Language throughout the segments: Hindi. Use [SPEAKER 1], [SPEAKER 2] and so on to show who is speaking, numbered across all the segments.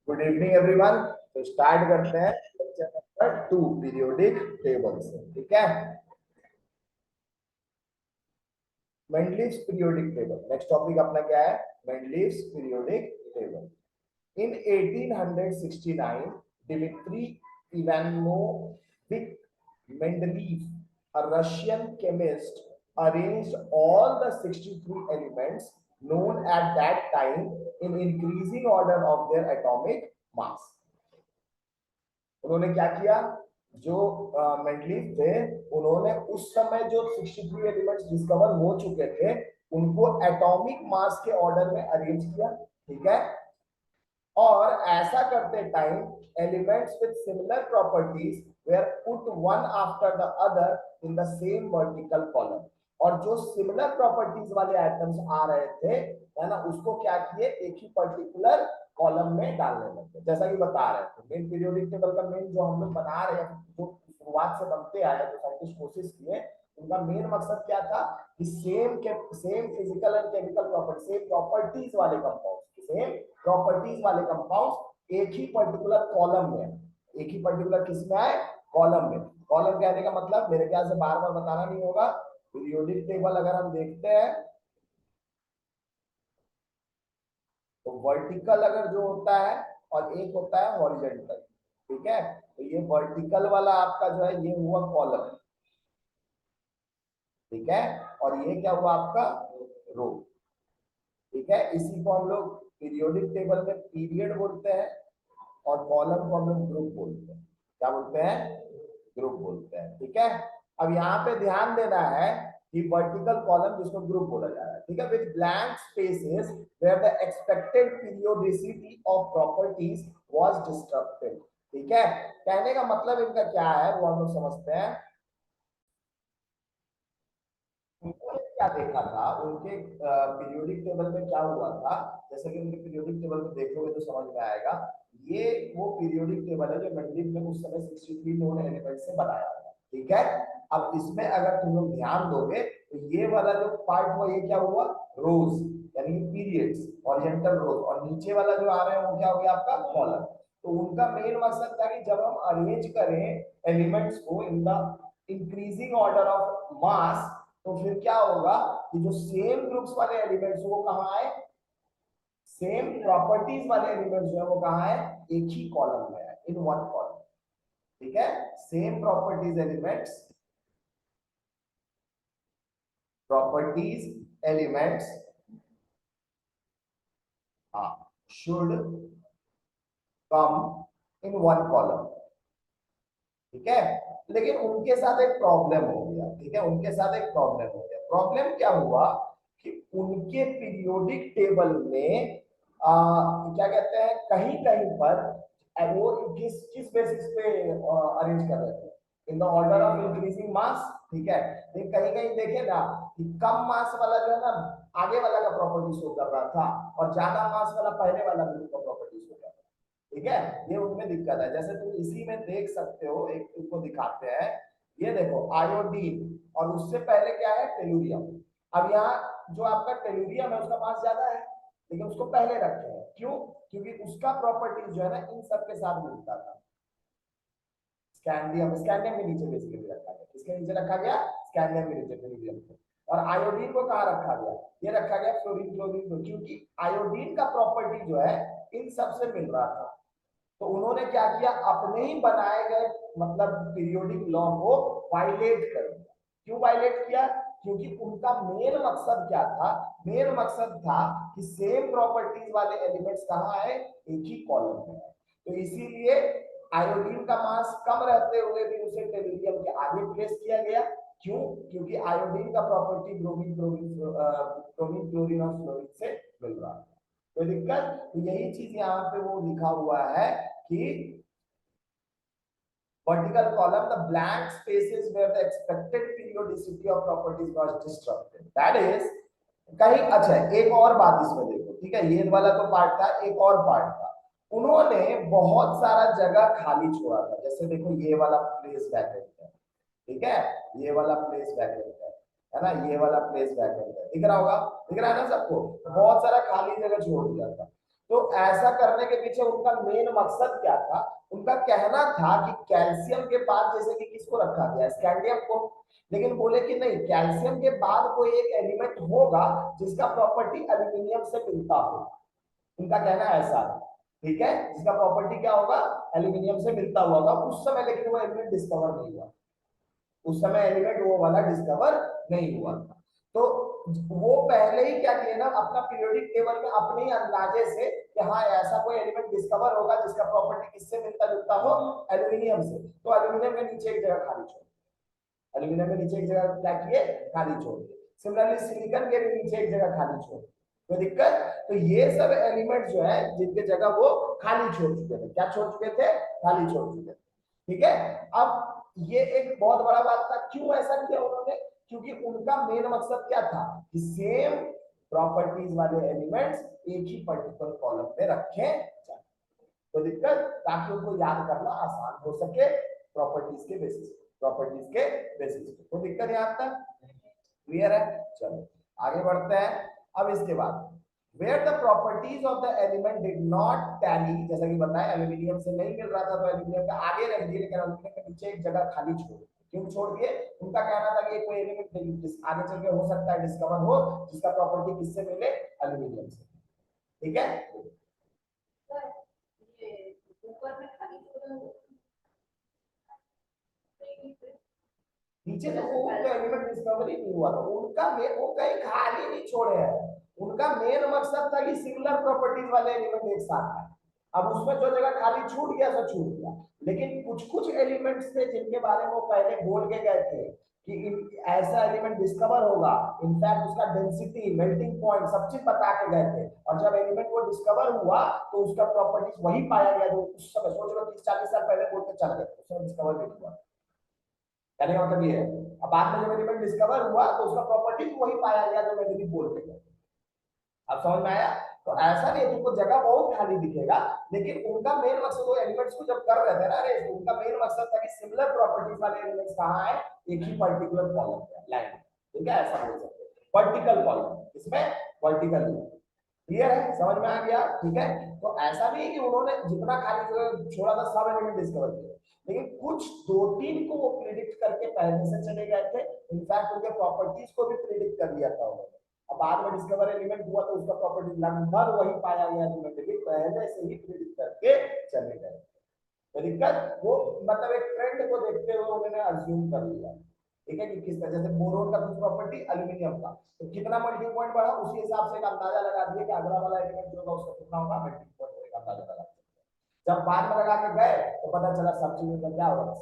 [SPEAKER 1] Good evening everyone. तो स्टार्ट करते हैं लेक्चर नंबर 2 पीरियोडिक टेबल से। ठीक है, Mendeleev's periodic table. Next topic अपना क्या है? Mendeleev's periodic table. In 1869, Dmitry Ivanovich Mendeleev, a Russian chemist, arranged all the 63 elements known at that time in increasing order of their atomic mass. उन्होंने क्या किया? जो मेंडलीव थे, उन्होंने उस समय जो 63 एलिमेंट्स डिस्कवर हो चुके थे उनको एटॉमिक मास के ऑर्डर में अरेंज किया। ठीक है, और ऐसा करते time elements with similar properties were put one after the other in the same vertical column. और जो सिमिलर प्रॉपर्टीज वाले आइटम्स आ रहे थे, है ना, उसको क्या किए? एक ही पर्टिकुलर कॉलम में डालने लगे। जैसा कि बता रहे थे, मेन पीरियोडिक टेबल का मेन जो हम लोग बना रहे हैं, जो शुरुआत से बनते आए, जो साइंटिस्ट कोशिश किए, उनका मेन मकसद क्या था कि same physical and chemical property, same properties वाले कंपाउंड, सेम प्रॉपर्टीज वाले कंपाउंड एक ही पर्टिकुलर कॉलम में, एक ही पर्टिकुलर किस में आए? कॉलम में। कॉलम कहने का मतलब मेरे ख्याल से बार बार बताना नहीं होगा। पीरियोडिक टेबल अगर हम देखते हैं तो वर्टिकल अगर जो होता है और एक होता है हॉरिजॉन्टल। ठीक है, तो ये वर्टिकल वाला आपका जो है ये हुआ कॉलम। ठीक है, और ये क्या हुआ आपका? रो। ठीक है, इसी को हम लोग पीरियोडिक टेबल में पीरियड बोलते हैं और कॉलम को हम लोग ग्रुप बोलते हैं। क्या बोलते हैं? ग्रुप बोलते हैं। ठीक है, अब यहाँ पे ध्यान देना है कि वर्टिकल कॉलम जिसको ग्रुप बोला जा रहा है। ठीक है, with blank spaces where the expected periodicity of properties was disturbed. ठीक है, कहने का मतलब इनका क्या है वो हम लोग समझते हैं। उन्होंने क्या देखा था उनके पीरियोडिक टेबल में क्या हुआ था, जैसे कि उनके पीरियोडिक टेबल में देखोगे तो समझ में आएगा। ये वो पीरियोडिक टेबल है जो मेंडलीव ने उस समय 63 नोन एलिमेंट से बनाया था। ठीक है, अब इसमें अगर तुम लोग ध्यान दोगे तो ये वाला जो पार्ट हुआ ये क्या हुआ? रोज, यानी पीरियड्स, हॉरिजॉन्टल रोज, और नीचे वाला जो आ रहा है वो क्या हो गया आपका? कॉलम। तो उनका मेन मकसद था कि जब हम अरेंज करें एलिमेंट्स को in the increasing order of mass, तो फिर क्या होगा कि जो सेम ग्रुप्स वाले एलिमेंट्स वो कहां आए? सेम प्रॉपर्टीज वाले एलिमेंट्स जो है वो कहां है? एक ही कॉलम में है, इन वन कॉलम। ठीक है, same properties elements, properties elements should come in one column. ठीक है, लेकिन उनके साथ एक प्रॉब्लम हो गया। ठीक है, उनके साथ एक प्रॉब्लम हो गया। प्रॉब्लम क्या हुआ कि उनके पीरियोडिक टेबल में क्या कहते हैं, कहीं कहीं पर वो किस किस बेसिस पे अरेंज कर रहे थे? In the order of increasing mass. ठीक है, लेकिन कहीं कहीं देखे ना कि कम मास वाला जो है ना आगे वाला का प्रॉपर्टी शो कर रहा था, और ज्यादा मास वाला पहले वाला ग्रुप का प्रॉपर्टी शो कर रहा था। ठीक है, ये उनमें दिक्कत है। जैसे तुम इसी में देख सकते हो, एक तुमको दिखाते हैं, ये देखो आयोडीन, और उससे पहले क्या है? टेलुरियम। अब यहाँ जो आपका टेलुरियम है उसका मास ज्यादा है, लेकिन उसको पहले रखे हैं। क्यों? क्योंकि उसका प्रॉपर्टीज जो है ना इन सब के साथ मिलता था। स्कैंडियम, स्कैंडियम के नीचे बेसिकली रखा गया। किसके नीचे रखा गया? स्कैंडियम के नीचे, टेलुरियम को। और आयोडीन को कहाँ रखा गया? ये रखा गया फ्लोरीन, क्लोरीन को, क्योंकि आयोडीन का प्रॉपर्टी जो है इन सब से मिल रहा था। तो उन्होंने क्या किया? अपने ही बनाए गए मतलब पीरियोडिक लॉ को वायलेट कर दिया। क्यों वायलेट किया? क्योंकि उनका मेन मकसद क्या था? मेन मकसद था कि सेम प्रॉपर्टीज वाले एलिमेंट्स कहां आए? एक ही कॉलम में आए। तो इसीलिए आयोडीन का मास कम रहते हुए भी उसे टेलुरियम के आगे प्लेस किया गया। क्यों? क्योंकि आयोडीन का प्रॉपर्टी ब्रोमीन, ब्रोमीन, क्लोरीन और फ्लोरीन से मिल रहा है। कोई दिक्कत? तो यही चीज यहाँ पे वो लिखा हुआ है कि vertical column, the blank spaces where the expected periodicity of properties was disrupted. That is, कहीं अच्छा एक और बात इसमें देखो। ठीक है, ये वाला तो पार्ट था, एक और पार्ट था। उन्होंने बहुत सारा जगह खाली छोड़ा था। जैसे देखो ये वाला प्लेस वैकेंट है। ठीक है, ये वाला प्लेस वैकेंट है ना, ये वाला प्लेस वैकेंट है। दिख रहा होगा? दिख रहा है ना सबको? बहुत सारा खाली जगह छोड़ दिया था। तो ऐसा करने के पीछे उनका मेन मकसद क्या था? उनका कहना था कि कैल्शियम के बाद जैसे कि किसको रखा गया, स्कैंडियम को, लेकिन बोले कि नहीं, कैल्शियम के बाद कोई एक एलिमेंट होगा जिसका प्रॉपर्टी एल्यूमिनियम से मिलता हो। उनका कहना ऐसा है, ठीक है, जिसका प्रॉपर्टी क्या होगा, एल्यूमिनियम से मिलता हुआ होगा। उस समय लेकिन वो एलिमेंट डिस्कवर नहीं हुआ, उस समय एलिमेंट वो वाला डिस्कवर नहीं हुआ था। तो वो पहले ही क्या किया ना, अपना पीरियोडिक टेबल में अपने ही अंदाजे से कि हाँ ऐसा कोई एलिमेंट डिस्कवर होगा जिसका प्रॉपर्टी किससे मिलता जुलता हो, एल्यूमिनियम से। तो एल्यूमिनियम के नीचे एक जगह खाली छोड़, एल्यूमिनियम के नीचे एक जगह क्या किए, खाली छोड़। सिमिलरली सिलिकॉन के भी नीचे एक जगह खाली छोड़, कोई दिक्कत? तो ये सब एलिमेंट जो है जिनके जगह वो खाली छोड़ चुके थे, क्या छोड़ चुके थे, खाली छोड़ चुके थे, ठीक है। अब ये एक बहुत बड़ा बात था, क्यों ऐसा किया उन्होंने? क्योंकि उनका मेन मकसद क्या था कि सेम प्रॉपर्टीज वाले एलिमेंट्स एक ही पर्टिकुलर कॉलम में रखे जाए, तो दिक्कत, ताकि उनको याद करना आसान हो सके प्रॉपर्टीज के बेसिस, प्रॉपर्टीज के बेसिस पे। तो दिक्कत यहाँ तक क्लियर है? चलो आगे बढ़ते हैं। अब इसके बाद where the properties of the element did not tally, जैसा कि बताया एल्यूमिनियम से नहीं मिल रहा था तो एल्यूमिनियम का आगे रख दिए, लेकिन एल्यूमिनियम के नीचे एक जगह खाली छोड़, क्यों छोड़ दिए? उनका कहना था कि कोई एलिमेंट आगे चल के हो सकता है डिस्कवर हो जिसका प्रॉपर्टी किससे मिले, एल्यूमिनियम से, ठीक है। नीचे तो वो एलिमेंट डिस्कवरी नहीं हुआ था, उनका वो कहीं खाली नहीं छोड़े हैं, उनका मेन मकसद था कि सिमिलर प्रॉपर्टीज वाले एलिमेंट एक साथ आए। अब उसमें जो जगह खाली छूट गया तो छूट गया, लेकिन कुछ कुछ एलिमेंट्स थे जिनके बारे में वो पहले बोल के गए थे कि ऐसा एलिमेंट डिस्कवर होगा, इनफैक्ट उसका डेंसिटी, मेल्टिंग पॉइंट सब चीज बता के गए थे। और जब एलिमेंट वो डिस्कवर हुआ तो उसका प्रॉपर्टीज वही पाया गया जो उस समय, सोच लो 30-40 साल पहले बोल के चल गए, उस समय डिस्कवर नहीं हुआ। कहने का मतलब ये है, अब बाद में जब एलिमेंट डिस्कवर हुआ तो उसका प्रॉपर्टीज वही पाया गया जो मैंने भी बोल के गया। अब समझ में आया? तो ऐसा नहीं है, तुमको जगह बहुत खाली दिखेगा, लेकिन उनका मेन मकसद वो एलिमेंट्स को जब कर रहे थे ना, अरे उनका मेन मकसद था कि सिमिलर प्रॉपर्टीज वाले एलिमेंट्स कहां है, एक ही पर्टिकुलर कॉलम पे, लाइन, ठीक है, ऐसा बोल सकते हैं, वर्टिकल कॉलम, इसमें वर्टिकल। क्लियर है? समझ में आ गया? ठीक है। तो ऐसा नहीं है कि उन्होंने जितना खाली जगह छोड़ा था सब एलिमेंट डिस्कवर किए, लेकिन कुछ 2-3 को वो प्रिडिक्ट करके पहले से चले गए थे, इनफैक्ट उनके प्रॉपर्टीज को भी प्रिडिक्ट कर लिया था उन्होंने। अब बाद में डिस्कवर एलिमेंट हुआ तो उसका प्रॉपर्टी लगभग वही पाया गया जो मैंने पहले से ही प्रिडिक्ट करके चले गए। तो दिक्कत वो मतलब एक ट्रेंड को देखते हुए उन्होंने अज्यूम कर लिया, ठीक है, कि किस तरह से बोरोन का कुछ प्रॉपर्टी एल्यूमिनियम का, तो कितना मेल्टिंग पॉइंट बढ़ा उसी हिसाब से एक अंदाजा लगा दिया कि अगला वाला एलिमेंट जो होगा उसका कितना होगा मेल्टिंग पॉइंट, एक अंदाजा लगा। जब बाद में लगा के गए तो पता चला सब चीजों का क्या होगा,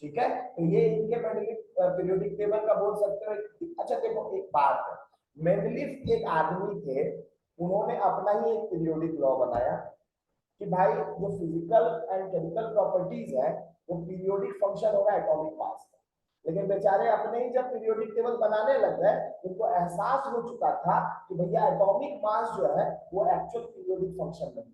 [SPEAKER 1] ठीक है। तो ये इनके मेंडलीफ पीरियोडिक टेबल का बोल सकते हो। अच्छा देखो एक बात है, मेंडलीफ एक आदमी थे, उन्होंने अपना ही एक पीरियोडिक लॉ बनाया कि भाई जो फिजिकल एंड केमिकल प्रॉपर्टीज है वो पीरियोडिक फंक्शन होगा एटॉमिक मास का। लेकिन बेचारे अपने ही जब पीरियोडिक टेबल बनाने लग गए, उनको एहसास हो चुका था कि भैया एटॉमिक मास जो है वो एक्चुअल पीरियोडिक फंक्शन नहीं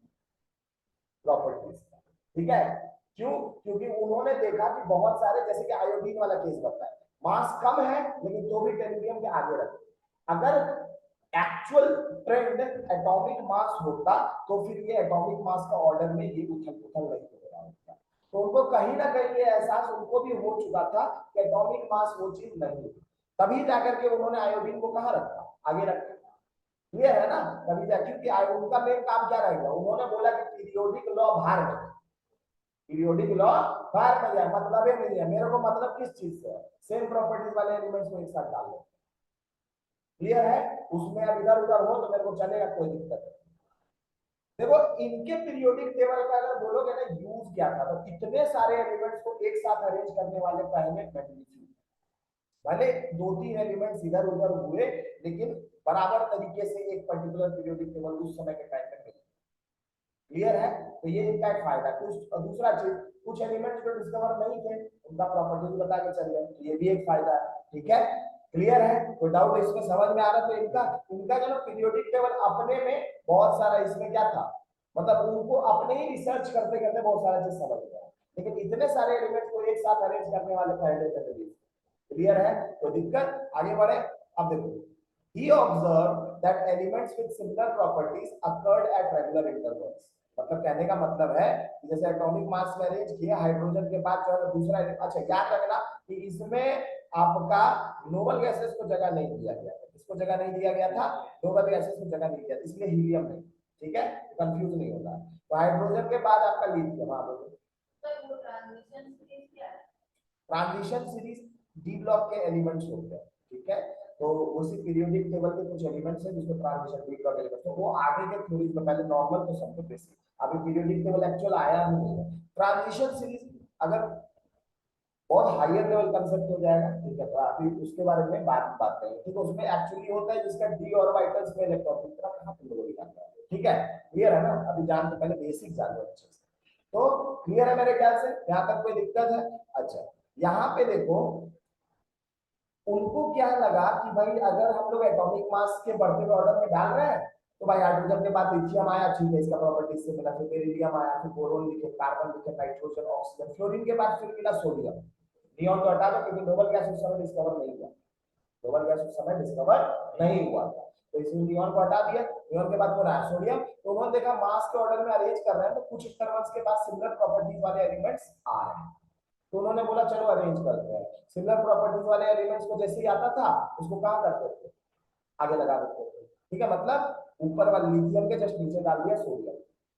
[SPEAKER 1] प्रॉपर्टीज का, ठीक है। क्यों? क्योंकि उन्होंने देखा कि बहुत सारे, जैसे कि आयोडीन वाला केस बताया, मास कम है लेकिन तो भी टेल्यूरियम के आगे रखे। अगर एक्चुअल ट्रेंड एटॉमिक मास होता तो फिर ये एटॉमिक मास का ऑर्डर में ये उथल पुथल नहीं हो रहा होता। तो उनको कहीं ना कहीं ये एहसास उनको भी हो चुका था कि एटॉमिक मास वो चीज नहीं, तभी जाकर के उन्होंने आयोडीन को कहाँ रखा, आगे रखा। क्लियर है ना? तभी जा, क्योंकि उनका मेन काम क्या रहेगा, उन्होंने बोला कि पीरियोडिक लॉ बाहर में, पीरियोडिक लॉ बाहर में जाए, मतलब ही नहीं है मेरे को, मतलब किस चीज से, सेम प्रॉपर्टीज वाले एलिमेंट्स को एक साथ डाल दो। क्लियर है? उसमें अब इधर उधर हो तो मेरे को चलेगा, कोई दिक्कत नहीं। देखो इनके पीरियोडिक टेबल का अगर बोलोगे ना यूज क्या था, तो इतने सारे एलिमेंट्स को एक साथ अरेंज करने वाले पहले मैग्नीफिक, भले 2-3 एलिमेंट्स इधर उधर हुए लेकिन बराबर तरीके से एक पर्टिकुलर पीरियोडिक टेबल उस समय के टाइम में मिले। क्लियर है? तो ये इनका एक फायदा। कुछ दूसरा चीज, कुछ एलिमेंट्स जो डिस्कवर नहीं थे उनका प्रॉपर्टीज बता के चल गए, तो ये भी एक फायदा है, ठीक है। क्लियर है? कोई डाउट इसमें समझ में आ रहा? तो इनका इनका जो पीरियोडिक टेबल अपने में बहुत सारा, इसमें क्या था, मतलब उनको अपने ही रिसर्च करते करते बहुत सारा चीज समझ गया, लेकिन इतने सारे एलिमेंट्स को एक साथ अरेंज करने वाले पहले थे। क्लियर है? तो दिक्कत, आगे बढ़े। अब देखो, he observed that elements with similar properties occurred at regular intervals. मतलब कहने का मतलब है कि जैसे एटॉमिक मास में अरेंज किया हाइड्रोजन के बाद जो है दूसरा, अच्छा याद रखना कि इसमें आपका नोबल गैसेस को जगह नहीं दिया गया था। इसको जगह नहीं दिया गया था, नोबल गैसेस को जगह नहीं दिया, इसलिए हीलियम नहीं। ठीक है, कंफ्यूज नहीं होगा। तो हाइड्रोजन के बाद आपका लिथियम। हाँ बोलो। ट्रांजिशन सीरीज डी ब्लॉक के एलिमेंट्स होते हैं। ठीक है, तो उसी पीरियोडिक टेबल के कुछ एलिमेंट्स हैं जिसको ट्रांजिशन डी ब्लॉक एलिमेंट्स, तो वो आगे के थ्योरीज में, पहले नॉर्मल तो सबको बेसिक, अभी पीरियोडिक टेबल एक्चुअल आया नहीं है। ट्रांजिशन सीरीज अगर बहुत हायर लेवल कंसेप्ट हो जाएगा, ठीक है, तो अभी उसके बारे में बात करेंगे। ठीक है, उसमें एक्चुअली होता है जिसका डी ऑर्बिटल्स में इलेक्ट्रॉन की तरह कहां पे लोग निकालते हैं। ठीक है, क्लियर है ना? अभी जान के पहले बेसिक जान लो अच्छे से। तो क्लियर है मेरे ख्याल से, यहां तक कोई दिक्कत है? अच्छा, यहाँ पे देखो, उनको क्या लगा कि भाई अगर हम लोग एटॉमिक मास के बढ़ते हुए ऑर्डर में डाल रहे हैं तो भाई हाइड्रोजन के बाद लिथियम आया, ठीक है, इसका प्रॉपर्टी से मिला, फिर बेरिलियम आया, फिर बोरोन लिखे, कार्बन लिखे, नाइट्रोजन, ऑक्सीजन, फ्लोरीन के बाद फिर मिला सोडियम। नियॉन को हटा दो क्योंकि नोबल गैस उस समय डिस्कवर नहीं हुआ, नोबल गैस उस समय डिस्कवर नहीं हुआ था, तो इसलिए नियॉन को हटा दिया। नियॉन के बाद पूरा सोडियम। तो उन्होंने देखा मास के ऑर्डर में अरेंज कर रहे हैं तो कुछ इंटरवल्स के बाद सिमिलर प्रॉपर्टीज वाले एलिमेंट्स आ रहे हैं, तो उन्होंने बोला चलो अरेंज करते हैं। सिमिलर प्रॉपर्टीज वाले एलिमेंट्स को जैसे ही आता था उसको कहां करते थे, आगे लगा देते थे। ठीक है, मतलब ऊपर वाले लिथियम के जस्ट नीचे डाल दिया सोडियम।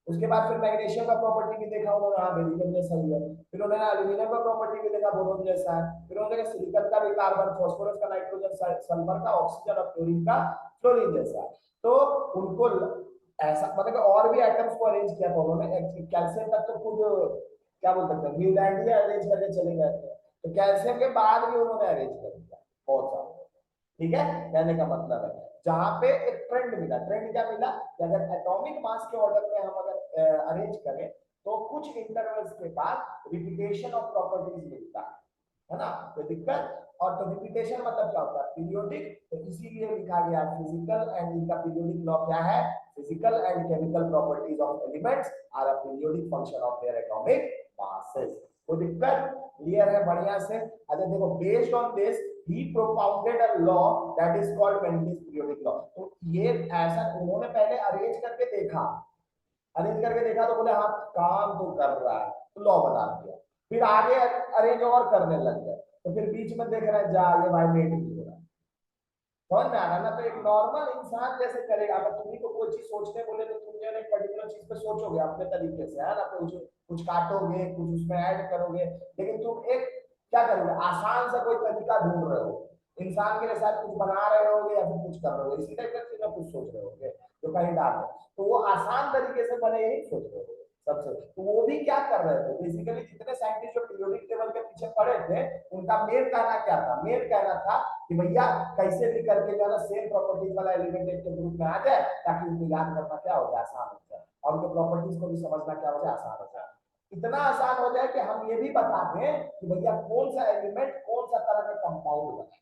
[SPEAKER 1] उसके बाद फिर मैग्नीशियम का प्रॉपर्टी भी देखा उन्होंने, हाँ बेरिलियम जैसा ही है। फिर उन्होंने एल्यूमिनियम का प्रॉपर्टी भी देखा, बोरोन जैसा है। फिर उन्होंने सिलिकॉन का भी कार्बन, फास्फोरस का नाइट्रोजन, सल्फर का ऑक्सीजन और फ्लोरीन का फ्लोरीन जैसा। तो उनको ऐसा मतलब और भी आइटम्स को अरेंज किया था उन्होंने। कैल्शियम तक तो खुद क्या बोल सकते हैं न्यूलैंड ही अरेंज करके चले गए थे, तो कैल्शियम के बाद भी उन्होंने अरेंज कर दिया बहुत सारा। ठीक है, कहने का मतलब है जहां पे एक ट्रेंड मिला। ट्रेंड क्या मिला कि अगर एटॉमिक मास के ऑर्डर में हम अगर अरेंज करें तो कुछ इंटरवल्स के बाद रिपीटेशन ऑफ प्रॉपर्टीज मिलता है ना, कोई दिक्कत? और तो रिपीटेशन मतलब क्या होता है, पीरियोडिक, तो इसीलिए लिखा गया फिजिकल एंड, इनका पीरियोडिक लॉ क्या है, physical and chemical properties of elements are a periodic function of their atomic masses. कोई दिक्कत? क्लियर है बढ़िया से? अच्छा देखो, based on this he propounded a law that is called Mendel's periodic law। तो ये ऐसा उन्होंने पहले अरेंज करके देखा, तो बोले हाँ काम तो कर रहा है, तो लॉ बना दिया। फिर आगे अरेंज और करने लग गए, तो फिर बीच में देख रहे हैं जा ये वायलेट नहीं हो रहा। समझ में आ रहा ना? तो एक नॉर्मल इंसान जैसे करेगा, अगर तुम्ही को कोई चीज सोचने बोले तो तुम जो है पर्टिकुलर चीज पे सोचोगे अपने तरीके से, है ना, कुछ काटोगे, कुछ उसमें ऐड करोगे, लेकिन तुम एक क्या करोगे, आसान सा कोई तरीका ढूंढ रहे हो, इंसान के लिए शायद कुछ बना रहे होगे या फिर कुछ कर रहे हो, इसी टाइप का चीज कुछ सोच रहे होगे जो कहीं डाल है, तो वो आसान तरीके से बने यही सोच रहे हो सबसे। तो वो भी क्या कर रहे थे बेसिकली, जितने साइंटिस्ट जो पीरियोडिक टेबल के पीछे पड़े थे उनका मेन कहना क्या था, मेन कहना था कि भैया कैसे भी करके जो है सेम प्रॉपर्टीज वाला एलिमेंट एक ग्रुप में आ जाए ताकि उनको याद करना क्या हो जाए, आसान हो जाए, और उनके प्रॉपर्टीज को भी समझना क्या हो जाए, आसान हो जाए। इतना आसान हो जाए कि हम ये भी बता दें कि भैया कौन सा एलिमेंट कौन सा तरह का कंपाउंड बना,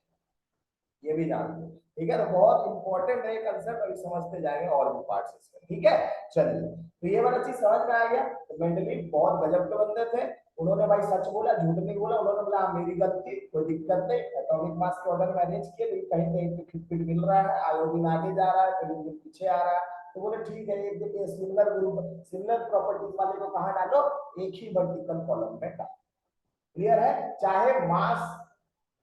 [SPEAKER 1] ये भी जान लो। ठीक है, तो बहुत इंपॉर्टेंट है कंसेप्ट, अभी समझते जाएंगे और भी पार्ट्स इसमें। ठीक है, चलिए, तो ये वाला चीज समझ में आ गया। तो मेंडलीव बहुत गजब के बंदे थे, उन्होंने भाई सच बोला, झूठ नहीं बोला। उन्होंने बोला मेरी गलती, कोई दिक्कत नहीं, एटॉमिक मास के ऑर्डर में अरेंज किए, लेकिन कहीं कहीं पे खिटपिट मिल रहा है, आयोडीन आगे जा रहा है, क्लोरीन पीछे आ रहा है, तो बोले ठीक है, एक देखिए सिमिलर ग्रुप, सिमिलर प्रॉपर्टीज वाले को कहां डालो, एक ही वर्टिकल कॉलम में डालो। क्लियर है? चाहे मास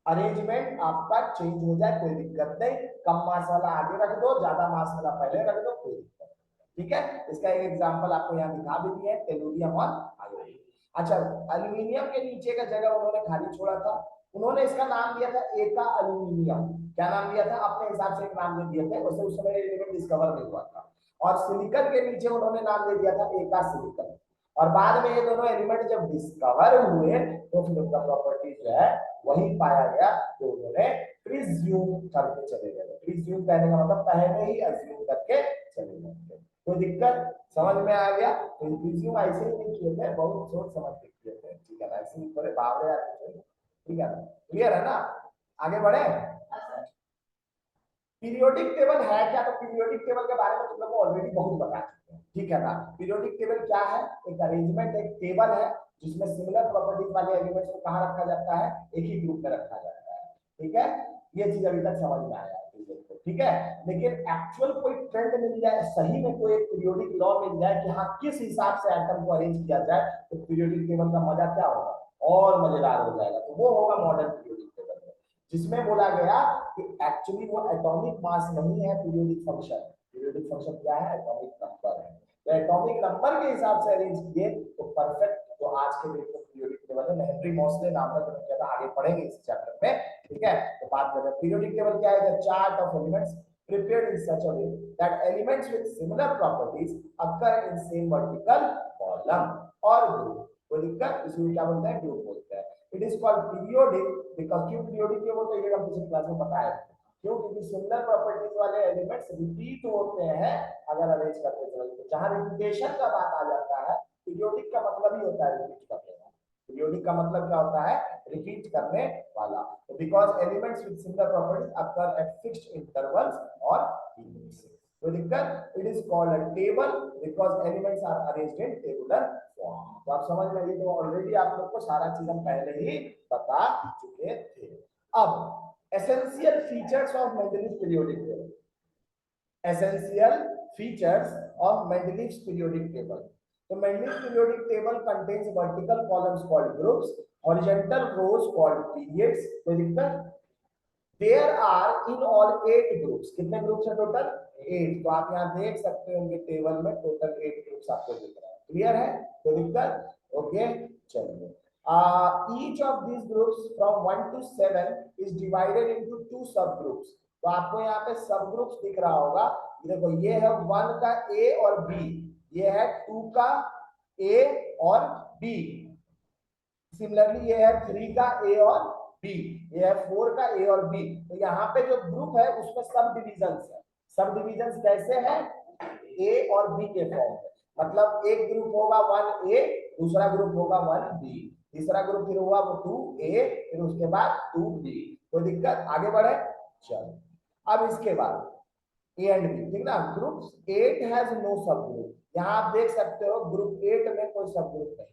[SPEAKER 1] अरेंजमेंट आपका चेंज हो जाए कोई दिक्कत नहीं, कम मास वाला आगे रख दो, ज्यादा मास वाला पहले रख दो, कोई दिक्कत नहीं। ठीक है, इसका एक एग्जांपल आपको यहाँ दिखा भी दिया है, टेलुरियम और आयोडीन। अच्छा, एल्यूमिनियम के नीचे का जगह उन्होंने खाली छोड़ा था, उन्होंने इसका नाम दिया था एका एल्यूमिनियम। क्या नाम दिया था? अपने हिसाब से एक नाम दे दिए थे, वैसे उस समय एलिमेंट डिस्कवर नहीं हुआ था। और सिलिकॉन के नीचे उन्होंने नाम दे दिया था एका सिलिकॉन। और बाद में ये दोनों एलिमेंट जब डिस्कवर हुए तो फिर उनका प्रॉपर्टी जो है वही पाया गया, तो उन्होंने प्रिज्यूम करके चले गए। प्रिज्यूम कहने का मतलब पहले ही अज्यूम करके चले गए। कोई दिक्कत? समझ में आ गया? तो प्रिज्यूम ऐसे ही नहीं किए थे, बहुत सोच समझ के किए थे। ठीक है ना, ऐसे ही थोड़े बावड़े आते थे। ठीक है ना, क्लियर है ना? आगे बढ़े। पीरियोडिक टेबल है क्या? तो पीरियोडिक टेबल के बारे में तुम लोग को ऑलरेडी बहुत बता चुके हैं। ठीक है ना, पीरियोडिक टेबल क्या है? एक अरेंजमेंट, एक टेबल है जिसमें सिमिलर प्रॉपर्टीज वाले एलिमेंट्स को कहां रखा जाता है, एक ही ग्रुप में रखा जाता है। ठीक है, ये चीज अभी तक समझ में आया। ठीक है। लेकिन एक्चुअल कोई ट्रेंड मिल जाए, सही में कोई पीरियोडिक लॉ मिल जाए कि हाँ किस हिसाब से एटम को अरेंज किया जाए, तो पीरियोडिक टेबल का मजा क्या होगा, और मजेदार हो जाएगा। तो वो होगा मॉडर्न पीरियोडिक टेबल में, जिसमें बोला गया कि एक्चुअली वो एटॉमिक मास नहीं है पीरियोडिक फंक्शन। पीरियोडिक फंक्शन क्या है, एटॉमिक नंबर है। तो एटॉमिक नंबर के हिसाब से अरेंज किए तो परफेक्ट, तो आज के डेट में पीरियोडिक टेबल है। हेनरी मोसले नाम का जो कहता, आगे पढ़ेंगे इस चैप्टर में, ठीक है। तो बात करें पीरियोडिक टेबल क्या है, chart of elements prepared in such a way that elements with similar properties occur in same vertical column or group। कोई दिक्कत, इसको क्या बोलते हैं, ग्रुप बोलते हैं। It is called periodic because, क्यों पीरियोडिक है वो तो ये हम पिछले क्लास में बताया, क्यों, क्योंकि सिमिलर प्रॉपर्टीज वाले एलिमेंट्स रिपीट होते हैं अगर अरेंज करते चले। तो जहां रिपीटेशन का बात आ जाता है, पीरियोडिक का मतलब ही होता है रिपीट करने वाला। पीरियोडिक का मतलब क्या होता है, रिपीट करने वाला। तो because elements with similar properties occur at fixed intervals और पीरियड्स। तो दिक्कत, it is called a table because elements are arranged in tabular form. तो आप समझ में, ये तो ऑलरेडी आप लोग को सारा चीज हम पहले ही बता चुके थे। अब essential features of Mendeleev periodic table, essential features of Mendeleev's periodic table. So Mendeleev's periodic table contains vertical columns called groups, horizontal rows called periods. कोई दिक्कत? There are in all 8 groups. कितने ग्रुप्स हैं टोटल? 8। तो आप यहाँ देख सकते होंगे टेबल में टोटल 8 ग्रुप्स आपको दिख रहा है। क्लियर है? कोई दिक्कत? ओके, चलिए। Each of these groups from 1 to 7 is divided into 2 subgroups. तो आपको यहाँ पे सब ग्रुप्स दिख रहा होगा। देखो ये है 1 का ए और बी, ये है 2 का ए और बी, सिमिलरली ये है 3 का ए और बी, ये है 4 का ए और बी। तो यहाँ पे जो ग्रुप है उसमें सब डिविजन्स है। सब डिविजन्स कैसे है, ए और बी के फॉर्म में। मतलब एक ग्रुप होगा 1 ए, दूसरा ग्रुप होगा 1 बी, तीसरा ग्रुप फिर हुआ वो 2 ए, फिर उसके बाद 2 बी। कोई दिक्कत, आगे बढ़े, चलो। अब इसके बाद ए एंड बी, ठीक ना। ग्रुप 8 हैज नो सब ग्रुप। यहाँ आप देख सकते हो ग्रुप 8 में कोई सब ग्रुप नहीं,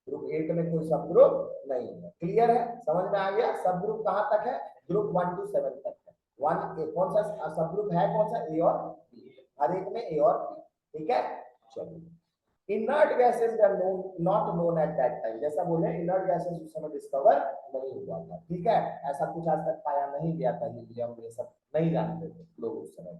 [SPEAKER 1] ग्रुप 8 में कोई सब ग्रुप नहीं है। क्लियर है, समझ में आ गया। सब ग्रुप कहां तक है, ग्रुप 1 to 7 तक है। 1 ए, कौन सा सब ग्रुप है, कौन सा, ए और बी, हर एक में ए और बी, ठीक है। चलिए, inert gases are not known at that time. जैसा बोले इनर्ट गैसेस उस समय डिस्कवर नहीं हुआ था, ठीक है। ऐसा कुछ आज तक पाया नहीं गया था, ये सब नहीं जानते थे लोग उस समय।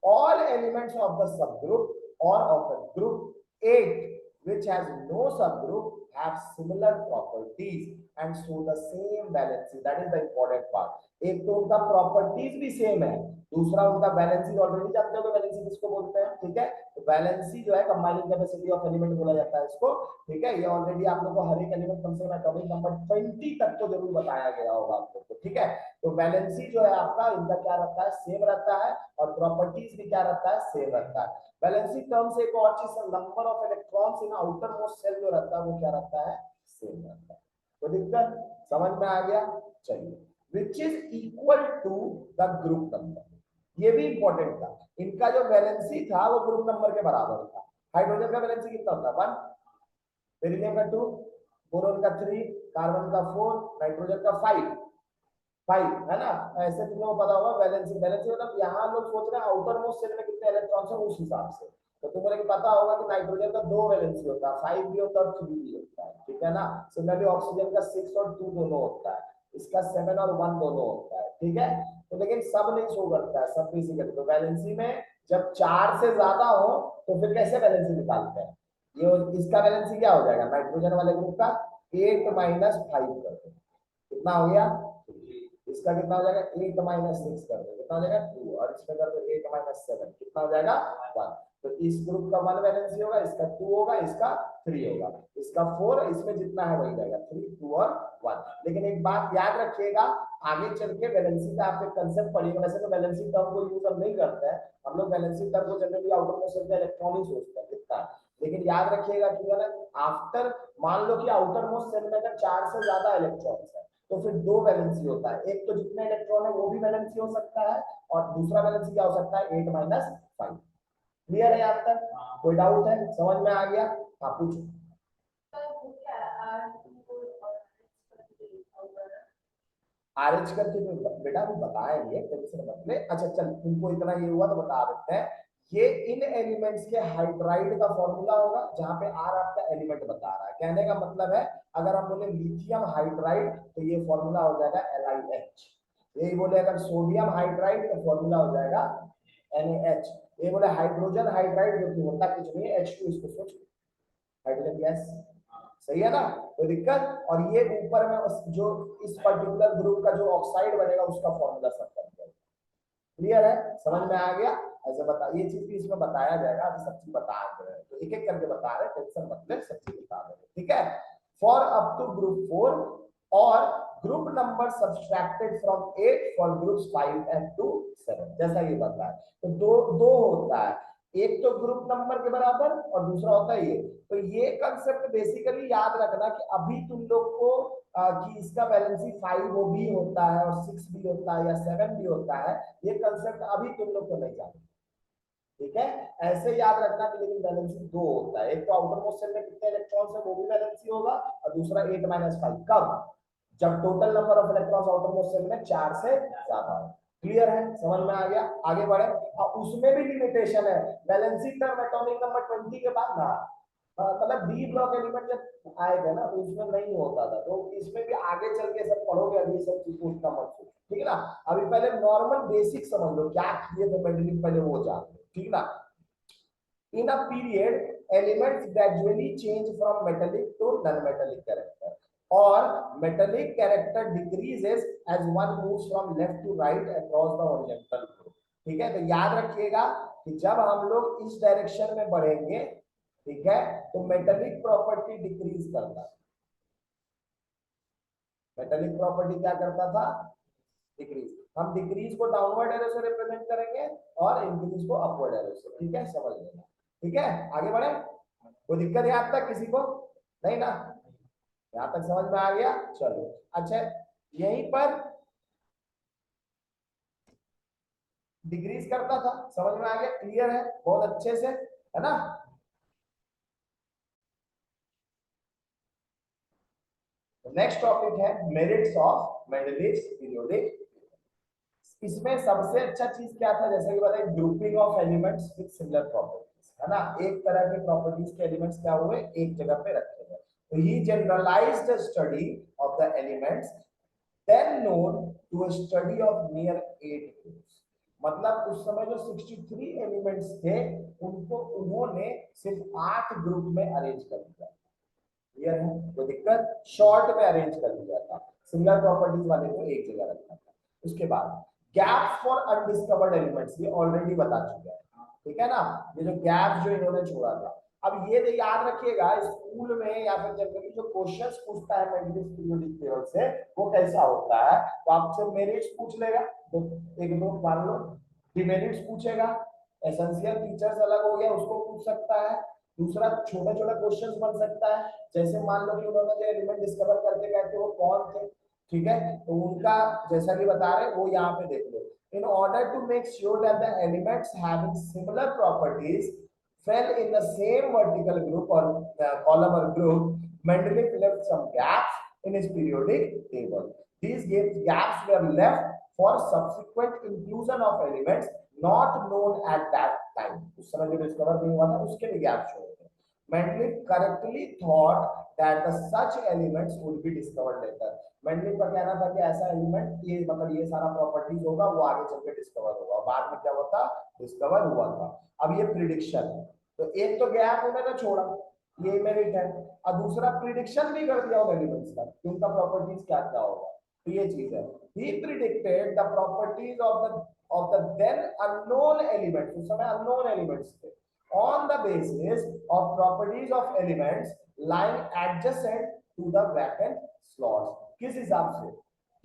[SPEAKER 1] All elements of the subgroup or of the group 8 which has no subgroup have similar properties and show the same valency. That is the important part. एक तो उनका प्रॉपर्टीज भी सेम है, दूसरा उनका वैलेंसी, ऑलरेडी जानते हो वैलेंसी किसको बोलते हैं, ठीक है। तो वैलेंसी जो है कंबाइनिंग कैपेसिटी ऑफ एलिमेंट बोला जाता है इसको, ठीक है। ये ऑलरेडी आप लोगों को हर एक एलिमेंट कम से कम एटॉमिक नंबर 20 तक तो जरूर बताया गया होगा आप लोग को, ठीक है। तो वैलेंसी जो है आपका, इनका क्या रहता है, सेम रहता है, और प्रॉपर्टीज भी क्या रहता है, सेम रहता है। वैलेंसी टर्म से एक और चीज, number of electrons in outermost shell जो रहता है वो क्या रहता है, सेम रहता है। तो दिक्कत समझ में आ गया, चलिए। Which is equal to the group number, ये भी इंपॉर्टेंट था। इनका जो वैलेंसी था वो ग्रुप नंबर के बराबर था। हाइड्रोजन का वैलेंसी कितना होता है, 1, बेरिलियम का 2, बोरोन का 3, कार्बन का 4, नाइट्रोजन का 5 है ना। ऐसे तुम लोगों को पता होगा वैलेंसी, वैलेंसी मतलब यहाँ लोग सोच रहे हैं आउटर मोस्ट शेल में कितने इलेक्ट्रॉन्स हैं उस हिसाब से। तो तुम्हें पता होगा कि नाइट्रोजन का 2 वैलेंसी होता है, 5 भी होता है और 3 भी होता है, ठीक है ना। सिमिलरली ऑक्सीजन का 6 और 2 दोनों होता है, इसका 7 और 1 दोनों होता है, ठीक है। तो लेकिन सब नहीं शो करता है, सब बेसिकली तो वैलेंसी में जब 4 से ज्यादा हो तो फिर कैसे वैलेंसी निकालते हैं, ये इसका वैलेंसी क्या हो जाएगा, नाइट्रोजन वाले ग्रुप का 8 - 5 कर दो, कितना हो गया, इसका कितना हो जाएगा, 8 - 6 कर दो, कितना हो जाएगा 2, और इसमें कर दो 8 - 7, कितना हो जाएगा 1। तो इस ग्रुप का 1 वैलेंसी होगा, इसका 2 होगा, इसका 3 होगा, इसका 4, इसमें जितना है वही जाएगा 3, 2 और 1। लेकिन एक बात याद रखिएगा, आगे चल के वैलेंसी का आपके कंसेप्ट पढ़िएगा। वैसे तो वैलेंसी टर्म को यूज हम नहीं करते हैं, हम लोग वैलेंसी टर्म को जनरली आउटर मोस्ट शेल का इलेक्ट्रॉन ही सोचते हैं कितना। लेकिन याद रखिएगा कि आफ्टर, मान लो कि आउटर मोस्ट शेल में अगर 4 से ज्यादा इलेक्ट्रॉन्स है तो फिर 2 वैलेंसी होता है। एक तो जितने इलेक्ट्रॉन है वो भी वैलेंसी हो सकता है, और दूसरा वैलेंसी क्या हो सकता है, 8 - 5। क्लियर है यहाँ तक, कोई डाउट है, समझ में आ गया, हाँ पूछो। आरएच करके जो बेटा भी बताएंगे, टेंशन मत ले। अच्छा चल, तुमको इतना ये हुआ तो बता देते हैं। ये इन एलिमेंट्स के हाइड्राइड का फॉर्मूला होगा, जहां पे आर आपका एलिमेंट बता रहा है। कहने का मतलब है, अगर हम बोले लिथियम हाइड्राइड तो ये फॉर्मूला हो जाएगा LiH। यही बोले अगर सोडियम हाइड्राइड तो फॉर्मूला हो जाएगा NaH। ये बोले हाइड्रोजन हाइड्राइड, जो कि होता कुछ नहीं है H2, इसको सोच, हाइड्रोजन गैस। सही है ना, कोई दिक्कत। और ये ऊपर में जो इस पर्टिकुलर ग्रुप का जो ऑक्साइड बनेगा उसका फॉर्मूला सब कर दिया। क्लियर है, समझ में आ गया। ऐसे बता, ये चीज भी इसमें बताया जाएगा, अभी सब चीज बता रहे हैं तो एक एक करके बता रहे हैं, टेंशन मत ले, सब चीज बता रहे हैं, ठीक है। फॉर अप टू ग्रुप 4 और group number subtracted from 8 for groups 5 and to 7, जैसा ये बता है। तो दो दो होता है, एक तो ग्रुप नंबर के बराबर और दूसरा होता है ये। तो ये कंसेप्ट बेसिकली याद रखना कि अभी तुम लोग को कि इसका वैलेंसी 5 वो भी होता है और 6 भी होता है या 7 भी होता है, ये कंसेप्ट अभी तुम लोग को नहीं जानते, ठीक है। ऐसे याद रखना कि लेकिन वैलेंसी दो होता है, एक तो आउटर मोस्ट शेल में कितने इलेक्ट्रॉन्स है वो भी वैलेंसी होगा, और दूसरा 8 - 5 कब, जब total number of electrons outermost shell में 4 से ज्यादा हो। क्लियर है, समझ में आ गया। आगे बढ़े। और उसमें भी लिमिटेशन है, वैलेंसी टर्म एटॉमिक नंबर 20 के बाद ना, मतलब डी ब्लॉक एलिमेंट जब आए थे ना तो उसमें नहीं होता था, तो इसमें भी आगे चल के सब पढ़ोगे, अभी सब चीज को उतना मत सोचो, ठीक है ना। अभी पहले नॉर्मल बेसिक समझ लो क्या किए थे मेंडलिक, पहले वो जान लो, ठीक ना। In a period, elements gradually change from metallic to non-metallic character, or metallic character decreases as one moves from left to right across the horizontal group. ठीक है, तो याद रखिएगा कि जब हम लोग इस डायरेक्शन में बढ़ेंगे, ठीक है, तो मेटेलिक प्रॉपर्टी डिक्रीज करता है। मेटेलिक प्रॉपर्टी क्या करता था, डिक्रीज। हम डिक्रीज को डाउनवर्ड एरो से रिप्रेजेंट करेंगे और इंक्रीज को अपवर्ड एरो से, ठीक है, समझ लेना। ठीक है, आगे बढ़े। कोई दिक्कत है यहाँ तक किसी को, नहीं ना, यहाँ तक समझ में आ गया, चलो। अच्छा, यहीं पर डिक्रीज करता था, समझ में आ गया, क्लियर है, बहुत अच्छे से, है ना। नेक्स्ट टॉपिक है मेरिट्स ऑफ मेंडलीव्स पीरियोडिक। इसमें सबसे अच्छा चीज क्या था, जैसे कि बताइए, grouping of elements with similar properties, है ना। एक तरह के प्रॉपर्टीज के एलिमेंट्स क्या हुए, एक जगह पे रखे गए। तो he generalized the study of the elements then known to a study of near 8 groups. मतलब उस समय जो 63 एलिमेंट्स थे उनको उन्होंने सिर्फ 8 ग्रुप में अरेंज कर दिया। क्लियर है, कोई दिक्कत, शॉर्ट में अरेंज कर दिया था, सिमिलर प्रॉपर्टीज वाले को एक जगह रखा था। उसके बाद गैप्स फॉर अनडिस्कवर्ड एलिमेंट्स, ये ऑलरेडी बता चुके हैं, ठीक है ना। ये जो गैप जो इन्होंने छोड़ा था, अब ये याद रखिएगा, स्कूल में या फिर जनरली जो क्वेश्चंस पूछता है मेंडलीव पीरियोडिक टेबल से, वो कैसा होता है, तो आपसे मेरिट्स पूछ लेगा, तो एक दो मान लो डिमेरिट्स पूछेगा, एसेंशियल फीचर्स अलग हो गया उसको पूछ सकता है। दूसरा छोटा छोटा क्वेश्चंस बन सकता है, जैसे मान लो कि उन्होंने जो एलिमेंट डिस्कवर करके गए थे वो कौन थे, ठीक है, तो उनका जैसा कि बता रहे वो यहाँ पे देख लो। In order to make sure that the elements having similar properties fell in the same vertical group or column or group, Mendeleev left some gaps in his periodic table. These gaps were left for subsequent inclusion of elements not known at that time. उस समय जो डिस्कवर नहीं हुआ था उसके भी गैप छोड़े थे। Mendeleev correctly thought that the such elements would be discovered later. Mendeleev का कहना था कि ऐसा एलिमेंट, ये मतलब ये सारा प्रॉपर्टीज होगा, वो आगे चल के डिस्कवर होगा, बाद में क्या होता, डिस्कवर हुआ था। अब ये प्रिडिक्शन, तो एक तो गैप उन्होंने छोड़ा, ये मेरिट है, और दूसरा प्रिडिक्शन भी कर दिया उन एलिमेंट्स का कि उनका प्रॉपर्टीज क्या क्या होगा, तो ये चीज है। He predicted the properties of the then unknown elements, उस समय अननोन एलिमेंट्स थे, on the basis of properties of elements lying adjacent to the vacant slots। किस हिसाब से,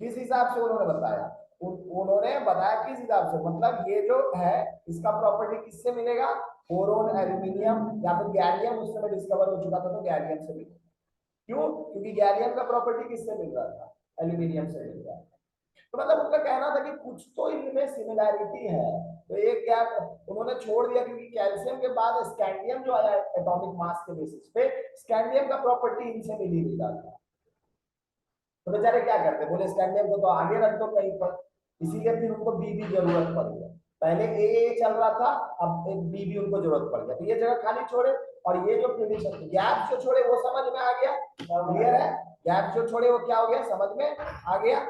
[SPEAKER 1] किस हिसाब से उन्होंने बताया, उन्होंने बताया किस हिसाब से, मतलब ये जो है इसका प्रॉपर्टी किससे मिलेगा, बोरोन, एल्यूमिनियम या फिर गैलियम, उस समय डिस्कवर हो चुका था तो गैलियम से मिलेगा। क्यों, क्योंकि गैलियम का प्रॉपर्टी किससे मिल रहा था, एल्यूमिनियम से मिल रहा था। तो मतलब उनका कहना था कि कुछ तो इनमें सिमिलैरिटी है, तो एक गैप उन्होंने छोड़ दिया, क्योंकि कैल्शियम के बाद स्कैंडियम जो आया एटॉमिक मास के बेसिस पे, स्कैंडियम का प्रॉपर्टी इनसे मिल ही नहीं रहा था। तो बेचारे क्या करते, बोले स्कैंडियम को तो आगे रख दो कहीं पर, इसीलिए फिर उनको बी भी जरूरत पड़ गया। पहले ए चल रहा था, अब एक बी भी उनको जरूरत पड़ गया, तो ये जगह खाली छोड़े और ये जो प्रिडिक्शन गैप जो छोड़े वो समझ में आ गया, क्लियर है। गैप जो छोड़े वो क्या हो गया, समझ में आ गया।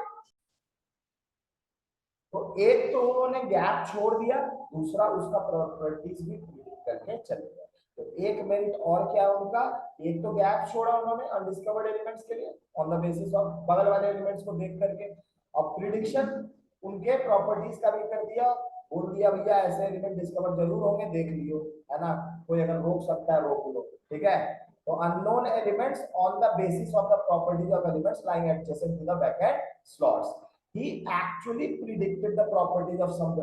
[SPEAKER 1] तो एक तो उन्होंने गैप छोड़ दिया, दूसरा उसका प्रॉपर्टीज भी प्रिडिक्ट करके चले गए। तो एक मेरिट और क्या है उनका, एक तो गैप छोड़ा उन्होंने अनडिस्कवर्ड एलिमेंट्स के लिए ऑन द बेसिस ऑफ बगल वाले एलिमेंट्स को देख करके, और प्रिडिक्शन उनके प्रॉपर्टीज का भी कर दिया, बोल दिया भैया ऐसे एलिमेंट डिस्कवर जरूर होंगे, देख लियो, है ना, कोई अगर रोक सकता है रोक लो, ठीक है। तो unknown elements on the basis of the properties of elements lying adjacent to the backend slots, he actually predicted the properties of some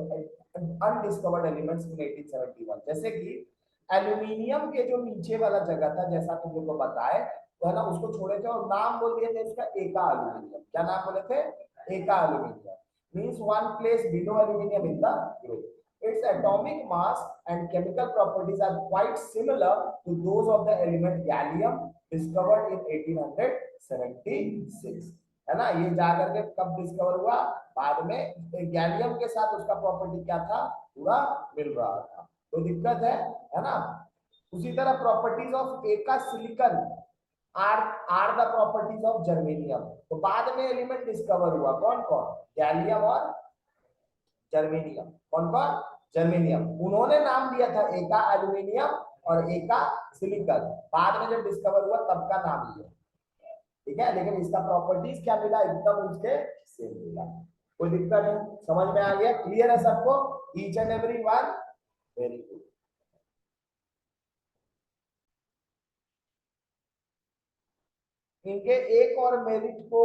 [SPEAKER 1] undiscovered elements in 1871। जैसे कि एल्यूमिनियम के जो नीचे वाला जगह था, जैसा तुम लोग को बताए, तो है ना, उसको छोड़े थे और नाम बोल दिए थे इसका एका एल्यूमिनियम। क्या नाम बोले थे, एका aluminium, means one place below aluminium in the group। Its atomic mass and chemical properties are quite similar to those of the element gallium discovered in 1876, है ना। ये जाकर के कब डिस्कवर हुआ, बाद में गैलियम के साथ उसका प्रॉपर्टी क्या था, पूरा मिल रहा था, कोई दिक्कत है ना। उसी तरह properties of eka silicon are the properties of germanium. तो बाद में एलिमेंट डिस्कवर हुआ कौन कौन, गैलियम और जर्मेनियम। कौन कौन, जर्मेनियम, उन्होंने नाम दिया था एका एल्यूमिनियम और एका सिलिकॉन, बाद में जब डिस्कवर हुआ तब का नाम लिया, ठीक है। लेकिन इसका प्रॉपर्टीज क्या मिला, एकदम उसके सेम मिला, कोई दिक्कत नहीं, समझ में आ गया, क्लियर है सबको, each and every one, very good. इनके एक और मेरिट को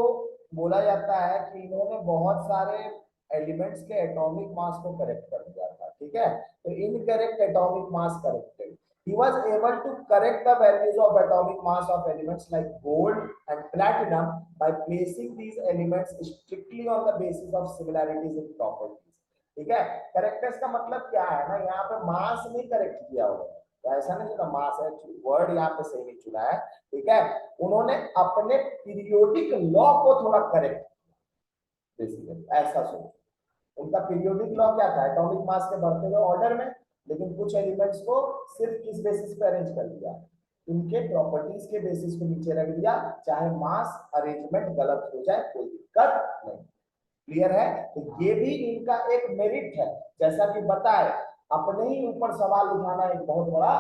[SPEAKER 1] बोला जाता है कि इन्होंने बहुत सारे एलिमेंट्स के एटॉमिक मास को करेक्ट कर दिया था, ठीक है। तो incorrect atomic mass corrected, he was able to correct the values of atomic mass of elements like gold and platinum by placing these elements strictly on the basis of similarities in properties, ठीक है। करेक्टर्स का मतलब क्या है ना, यहाँ पे मास नहीं करेक्ट किया हुआ है, तो ऐसा नहीं चुना मास है, वर्ड यहाँ पे सही नहीं चुना है, ठीक है। उन्होंने अपने पीरियोडिक लॉ को थोड़ा करेक्ट, बेसिकली ऐसा सोचो। उनका पीरियोडिक लॉ क्या था, एटॉमिक मास के बढ़ते हुए ऑर्डर में, लेकिन कुछ एलिमेंट्स को सिर्फ किस बेसिस पे अरेंज कर दिया, उनके प्रॉपर्टीज के बेसिस पे नीचे रख दिया, चाहे मास अरेंजमेंट गलत हो जाए कोई दिक्कत नहीं, क्लियर है। तो ये भी इनका एक मेरिट है, जैसा कि बताए अपने ही ऊपर सवाल उठाना एक बहुत बड़ा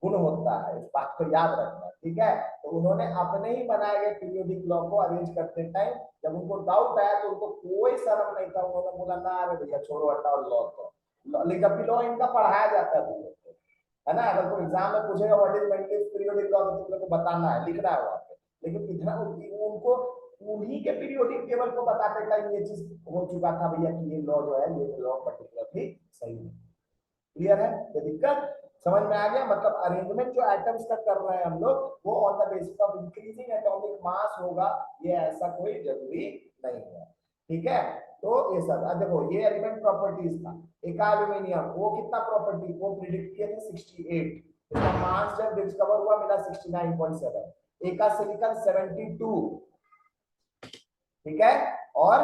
[SPEAKER 1] गुण होता है, इस बात को याद रखना, ठीक है। तो उन्होंने अपने ही बनाए गए पीरियोडिक लॉ को अरेंज करते टाइम जब उनको डाउट आया तो उनको कोई शर्म नहीं था, उन्होंने बोला ना अरे भैया छोड़ो हटाओ लॉ को, लेकिन लॉ इनका पढ़ाया जाता है ना। अगर कोई एग्जाम में पूछेगा व्हाट इज मेंडलिस पीरियोडिक लॉ, तो तुम लोग को बताना है, लिखना है वहां पे, लेकिन इतना उनको उन्हीं के पीरियोडिक टेबल को बताते टाइम ये चीज हो चुका था भैया कि ये लॉ जो है ये लॉ पर्टिकुलरली सही है, क्लियर है, कोई दिक्कत, समझ में आ गया। मतलब अरेंजमेंट जो एटम्स का कर रहे हैं हम लोग, वो on the basis of increasing atomic mass होगा, ये ऐसा कोई जरूरी नहीं है, ठीक है। तो ये सब देखो, ये एलिमेंट प्रॉपर्टीज था, एक एल्यूमिनियम वो कितना प्रॉपर्टी वो प्रिडिक्ट किए थे 68, इसका मास जब डिस्कवर हुआ मिला 69.7, एक का सिलिकॉन 72, ठीक है, और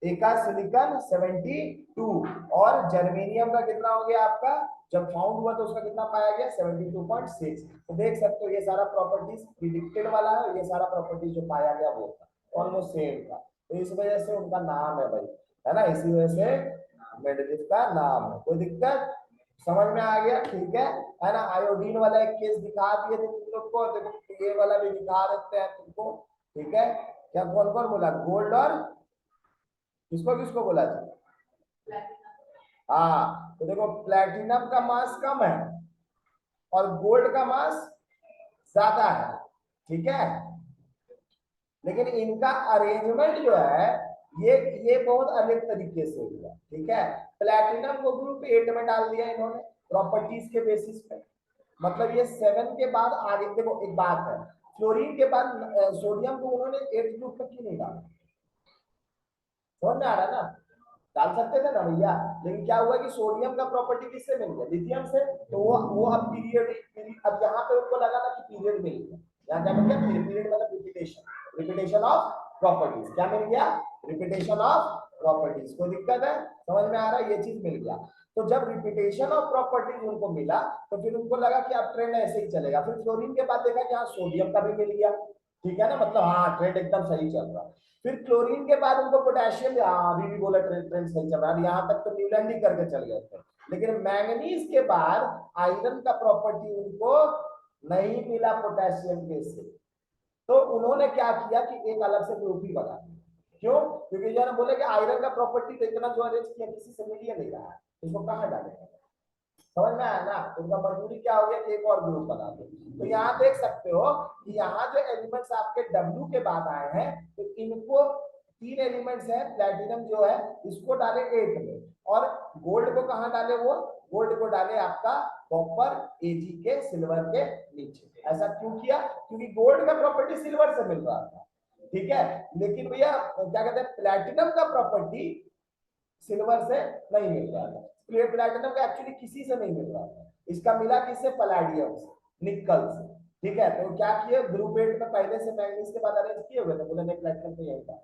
[SPEAKER 1] एक का सिलिकॉन 72 और जर्मेनियम का कितना हो गया आपका, जब फाउंड हुआ तो उसका कितना पाया गया 72.6। तो देख सकते हो ये सारा प्रॉपर्टीज प्रिडिक्टेड वाला है, ये सारा प्रॉपर्टीज जो पाया गया वो ऑलमोस्ट सेम था, तो इस वजह से उनका नाम है भाई, है ना, इसी वजह से मेंडलीव का नाम है, कोई दिक्कत, समझ में आ गया, ठीक है ना। आयोडीन वाला एक केस दिखा दिए थे तुम लोग को, देखो ये वाला भी दिखा देते हैं तुमको, ठीक है। क्या कौन कौन बोला, गोल्ड और किसको किसको बोला जी, हाँ, तो देखो प्लैटिनम का मास कम है और गोल्ड का मास ज्यादा है, ठीक है, लेकिन इनका अरेंजमेंट जो है ये बहुत अलग तरीके से हुआ, ठीक है। प्लैटिनम को ग्रुप 8 में डाल दिया इन्होंने प्रॉपर्टीज के बेसिस पे, मतलब ये 7 के बाद आगे देखो एक बात है, फ्लोरीन के बाद सोडियम को उन्होंने 8 ग्रुप में क्यों नहीं डाला, समझ में आ रहा है ना, डाल सकते थे ना भैया, लेकिन क्या हुआ कि सोडियम का प्रॉपर्टी किससे मिल गया, लिथियम से, तो वो अब पीरियड, अब यहाँ पे उनको लगा ना कि पीरियड मिल गया, यहाँ क्या मिल गया, पीरियड मतलब रिपीटेशन, रिपीटेशन ऑफ प्रॉपर्टीज, क्या मिल गया, रिपीटेशन ऑफ प्रॉपर्टीज। कोई दिक्कत है, समझ में आ रहा है, ये चीज मिल गया। तो जब रिपीटेशन ऑफ प्रॉपर्टीज उनको मिला तो फिर उनको लगा कि अब ट्रेंड ऐसे ही चलेगा। फिर फ्लोरीन के बाद देखा कि हाँ सोडियम का भी मिल गया, ठीक है ना, मतलब हाँ ट्रेंड एकदम सही चल रहा। फिर क्लोरीन के बाद उनको पोटेशियम, अभी भी बोला ट्रेंड ट्रेंड सही चल रहा है, यहाँ तक तो न्यूलैंड ही करके चल गए थे। लेकिन मैंगनीज के बाद आयरन का प्रॉपर्टी उनको नहीं मिला पोटेशियम के से, तो उन्होंने क्या किया कि एक अलग से ग्रुप ही बना दिया। क्यों, क्योंकि जो बोले कि आयरन का प्रॉपर्टी तो इतना जो अरेंज किया किसी से मिल ही नहीं रहा है, इसको कहाँ डालेंगे, समझ में आया ना, उनका मजबूरी क्या हो गया कि एक और ग्रुप बना दो। तो यहाँ देख सकते हो कि यहाँ जो एलिमेंट्स आपके W के बाद आए हैं, तो इनको 3 एलिमेंट्स हैं, प्लेटिनम जो है इसको डाले 8 में, और गोल्ड को कहाँ डाले, वो गोल्ड को डाले आपका कॉपर Ag के सिल्वर के नीचे। ऐसा क्यों किया, क्योंकि गोल्ड का प्रॉपर्टी सिल्वर से मिल रहा था, ठीक है, लेकिन भैया क्या कहते हैं, प्लेटिनम का प्रॉपर्टी सिल्वर से नहीं मिल रहा था, प्लेटिनम का एक्चुअली किसी से नहीं मिल रहा था, इसका मिला किससे, पलाडियम से, निकल से, ठीक है। तो क्या किए, ग्रुप 8 में पहले से मैंगनीज के बाद अरेंज किए हुए थे, बोले नहीं प्लेटिनम तो यही था।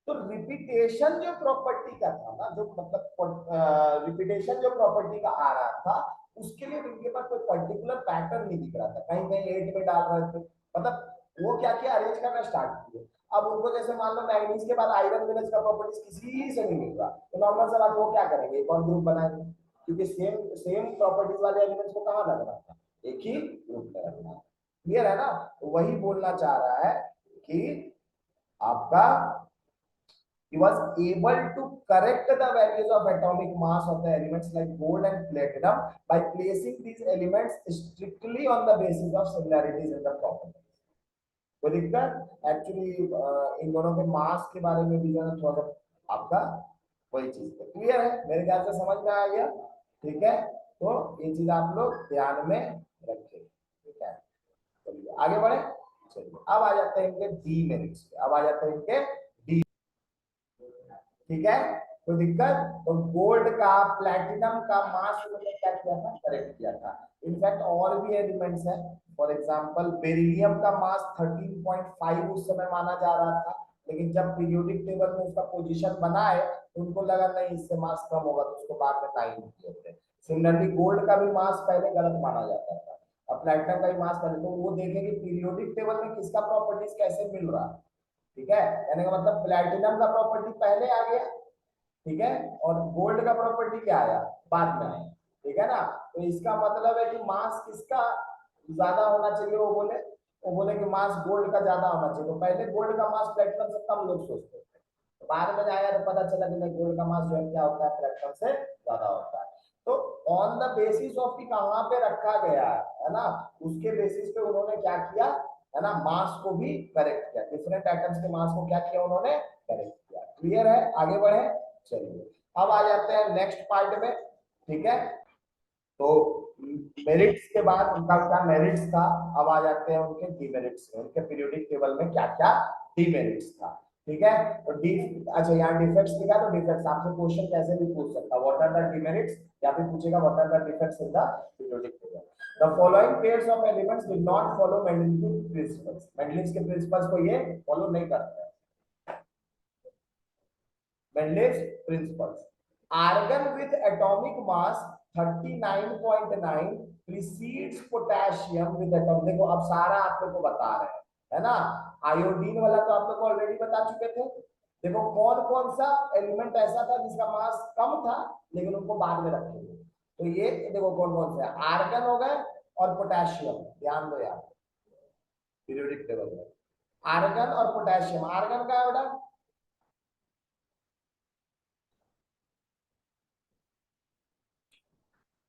[SPEAKER 1] तो रिपीटेशन जो प्रॉपर्टी का था ना, जो मतलब रिपीटेशन जो प्रॉपर्टी का आ रहा था, उसके लिए इनके पास कोई पर्टिकुलर पैटर्न नहीं दिख रहा था, कहीं कहीं 8 में डाल रहे थे, मतलब वो क्या किया, अरेंज करना स्टार्ट किया। अब उनको जैसे मान लो मैग्नीज के बाद आयरन मिले, इसका प्रॉपर्टीज किसी से नहीं मिल रहा, तो नॉर्मल सा बात, वो क्या करेंगे, एक और ग्रुप बनाएंगे, क्योंकि सेम सेम प्रॉपर्टीज वाले एलिमेंट्स को कहाँ लग रहा था, एक ही ग्रुप में रखना। क्लियर है ना, तो वही बोलना चाह रहा है कि आपका he was able to correct the values of atomic mass of the elements like gold and platinum by placing these elements strictly on the basis of similarities in the properties. कोई दिक्कत, एक्चुअली इन दोनों के मास के बारे में भी जो है थोड़ा सा आपका वही चीज है, क्लियर है, मेरे ख्याल से समझ में आ गया, ठीक है। तो ये चीज आप लोग ध्यान में रखें, ठीक है, चलिए आगे बढ़े। चलिए अब आ जाते हैं इनके डीमेरिट्स पे, अब आ जाते हैं इनके, ठीक है, कोई दिक्कत। तो गोल्ड का, प्लैटिनम का मास उन्होंने क्या किया था, करेक्ट किया था। इनफैक्ट और भी एलिमेंट्स हैं, फॉर एग्जांपल बेरिलियम का मास 13.5 उस समय माना जा रहा था, लेकिन जब पीरियोडिक टेबल में उसका पोजीशन बनाए तो उनको लगा नहीं इससे मास कम होगा, तो उसको बाद में 9 किए थे। सिमिलरली गोल्ड का भी मास पहले गलत माना जाता था, अब प्लैटिनम का भी मास पहले, तो वो देखेंगे पीरियोडिक टेबल में किसका प्रॉपर्टीज कैसे मिल रहा है, ठीक है, यानी कि मतलब प्लैटिनम का प्रॉपर्टी पहले आ गया, ठीक है, और गोल्ड का प्रॉपर्टी क्या आया, बाद में आया, ठीक है ना। तो इसका मतलब है कि मास किसका ज्यादा होना चाहिए, वो बोले कि मास गोल्ड का ज्यादा होना चाहिए, तो पहले गोल्ड का मास प्लैटिनम से कम लोग सोचते थे, तो बाद में आया तो पता चला कि गोल्ड का मास जो है क्या होता है, प्लैटिनम से ज्यादा होता है। तो ऑन द बेसिस ऑफ कि कहां पे रखा गया है ना, उसके बेसिस पे उन्होंने क्या किया है ना, मास को भी करेक्ट किया, डिफरेंट एटम्स के मास को क्या किया उन्होंने, करेक्ट किया। क्लियर है, आगे बढ़े, चलिए अब आ जाते हैं नेक्स्ट पार्ट में, ठीक है। तो मेरिट्स के बाद उनका क्या मेरिट्स था, अब आ जाते हैं उनके डीमेरिट्स में, उनके पीरियोडिक टेबल में क्या क्या डीमेरिट्स था, ठीक है। तो डी, अच्छा यहाँ डिफेक्ट्स लिखा, तो डिफेक्ट्स आपसे क्वेश्चन कैसे भी पूछ सकता, व्हाट आर द डीमेरिट्स, या फिर पूछेगा what are the defects in the periodic table. The following pairs of elements did not follow Mendeleev's principles. Mendeleev's के principles को ये follow नहीं करते हैं। Mendeleev's principles. Argon with atomic mass 39.9 precedes potassium with atomic, देखो अब सारा आप लोग को बता रहे हैं, है ना। आयोडीन वाला तो आप लोग को ऑलरेडी बता चुके थे। देखो कौन कौन सा एलिमेंट ऐसा था जिसका मास कम था लेकिन उनको बाद में रखेंगे, तो ये देखो कौन कौन से, आर्गन हो गए और पोटेशियम, ध्यान दो यार पीरियोडिक टेबल में, आर्गन और पोटेशियम। आर्गन का है बेटा,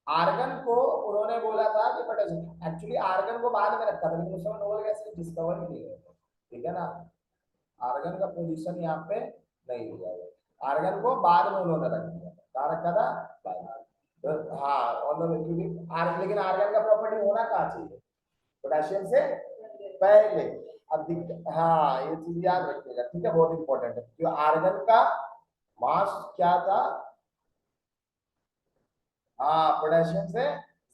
[SPEAKER 1] आर्गन को उन्होंने बोला था कि पोटेशियम, एक्चुअली आर्गन को बाद में रखा था लेकिन उस समय नोबेल गैस डिस्कवर ही नहीं हुआ था, ठीक है ना। आर्गन का पोजीशन यहाँ पे नहीं हुआ है, आर्गन को बाद में उन्होंने रख दिया, कहाँ रखा था, तो हाँ ऑन द, क्योंकि लेकिन आर्गन का प्रॉपर्टी होना कहाँ चाहिए, पोटेशियम से पहले। अब हाँ ये चीज याद रखिएगा, ठीक है, बहुत इंपॉर्टेंट है, क्योंकि आर्गन का मास क्या था? हाँ, पोटेशियम से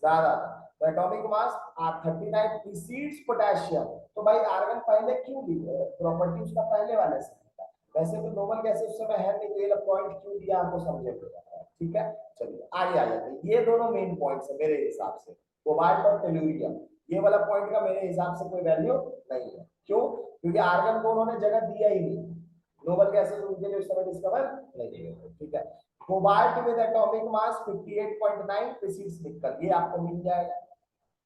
[SPEAKER 1] ज्यादा था। तो एटॉमिक मास 39 प्रीसीड्स पोटेशियम। तो भाई आर्गन पहले क्यों ली? प्रॉपर्टी उसका पहले वाले से था। वैसे तो नोबल गैसेस उस समय है नहीं, तो ये पॉइंट क्यों दिया आपको समझेगा। ठीक है, चलिए आगे आ जाते हैं। ये दोनों मेन पॉइंट्स है मेरे हिसाब से, कोबाल्ट और टेलुरियम। ये वाला पॉइंट का मेरे हिसाब से कोई वैल्यू नहीं है। क्यों? क्योंकि आर्गन को उन्होंने जगह दिया ही नहीं, नोबल गैसेस उनके लिए उस समय डिस्कवर नहीं हुए। ठीक है, cobalt with atomic mass 58.9 precedes निकल, ये आपको मिल जाएगा।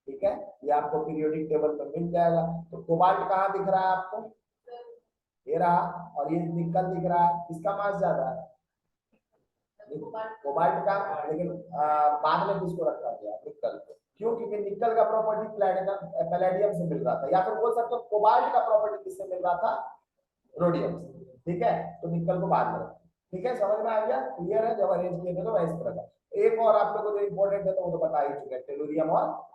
[SPEAKER 1] ठीक है, ये आपको पीरियोडिक टेबल में मिल जाएगा। तो कोबाल्ट कहाँ दिख रहा है आपको? ये रहा। और ये निकल दिख रहा है, किसका मास ज्यादा है? कोबाल्ट का। लेकिन बाद में किसको रखा गया? निकल को। क्यों? क्योंकि निकल का प्रॉपर्टी पैलेडियम से मिल रहा था, या फिर बोल सकते हो कोबाल्ट का प्रॉपर्टी किससे मिल रहा था? रोडियम से। ठीक है, तो निकल को बाद में रखा। ठीक है, समझ में आ गया? क्लियर है? जब अरेंज किए थे तो इस तरह का। एक और आप लोगों को जो इंपॉर्टेंट है तो वो तो बता ही चुके हैं, टेलुरियम और।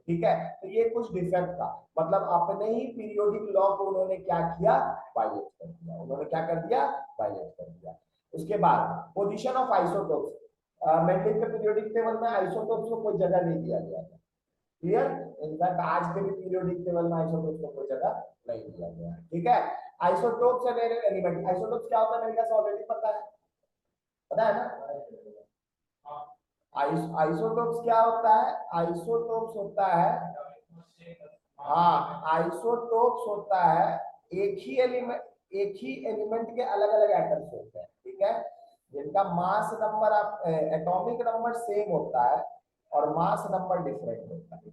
[SPEAKER 1] ठीक है, तो ये कुछ डिफेक्ट था, मतलब अपने ही पीरियोडिक लॉ को उन्होंने क्या किया? वायलेट कर दिया। उन्होंने क्या कर दिया? वायलेट कर दिया। उसके बाद पोजीशन ऑफ आइसोटोप्स। मेंडेल के पीरियोडिक टेबल में आइसोटोप्स को कोई जगह नहीं दिया गया था। क्लियर? इनफैक्ट आज के भी पीरियोडिक टेबल में आइसोटोप्स को कोई जगह नहीं दिया गया है। ठीक है, आइसोटोप्स एंड एलिमेंट। आइसोटोप्स क्या होता है मेरे को ऑलरेडी पता है, पता है ना? आइसोटोप्स क्या होता है? आइसोटोप्स होता है, हाँ, आइसोटोप्स होता है एक ही एलिमेंट के अलग अलग एटम्स होते हैं। ठीक है, जिनका मास नंबर आप एटॉमिक नंबर सेम होता है और मास नंबर डिफरेंट होता है।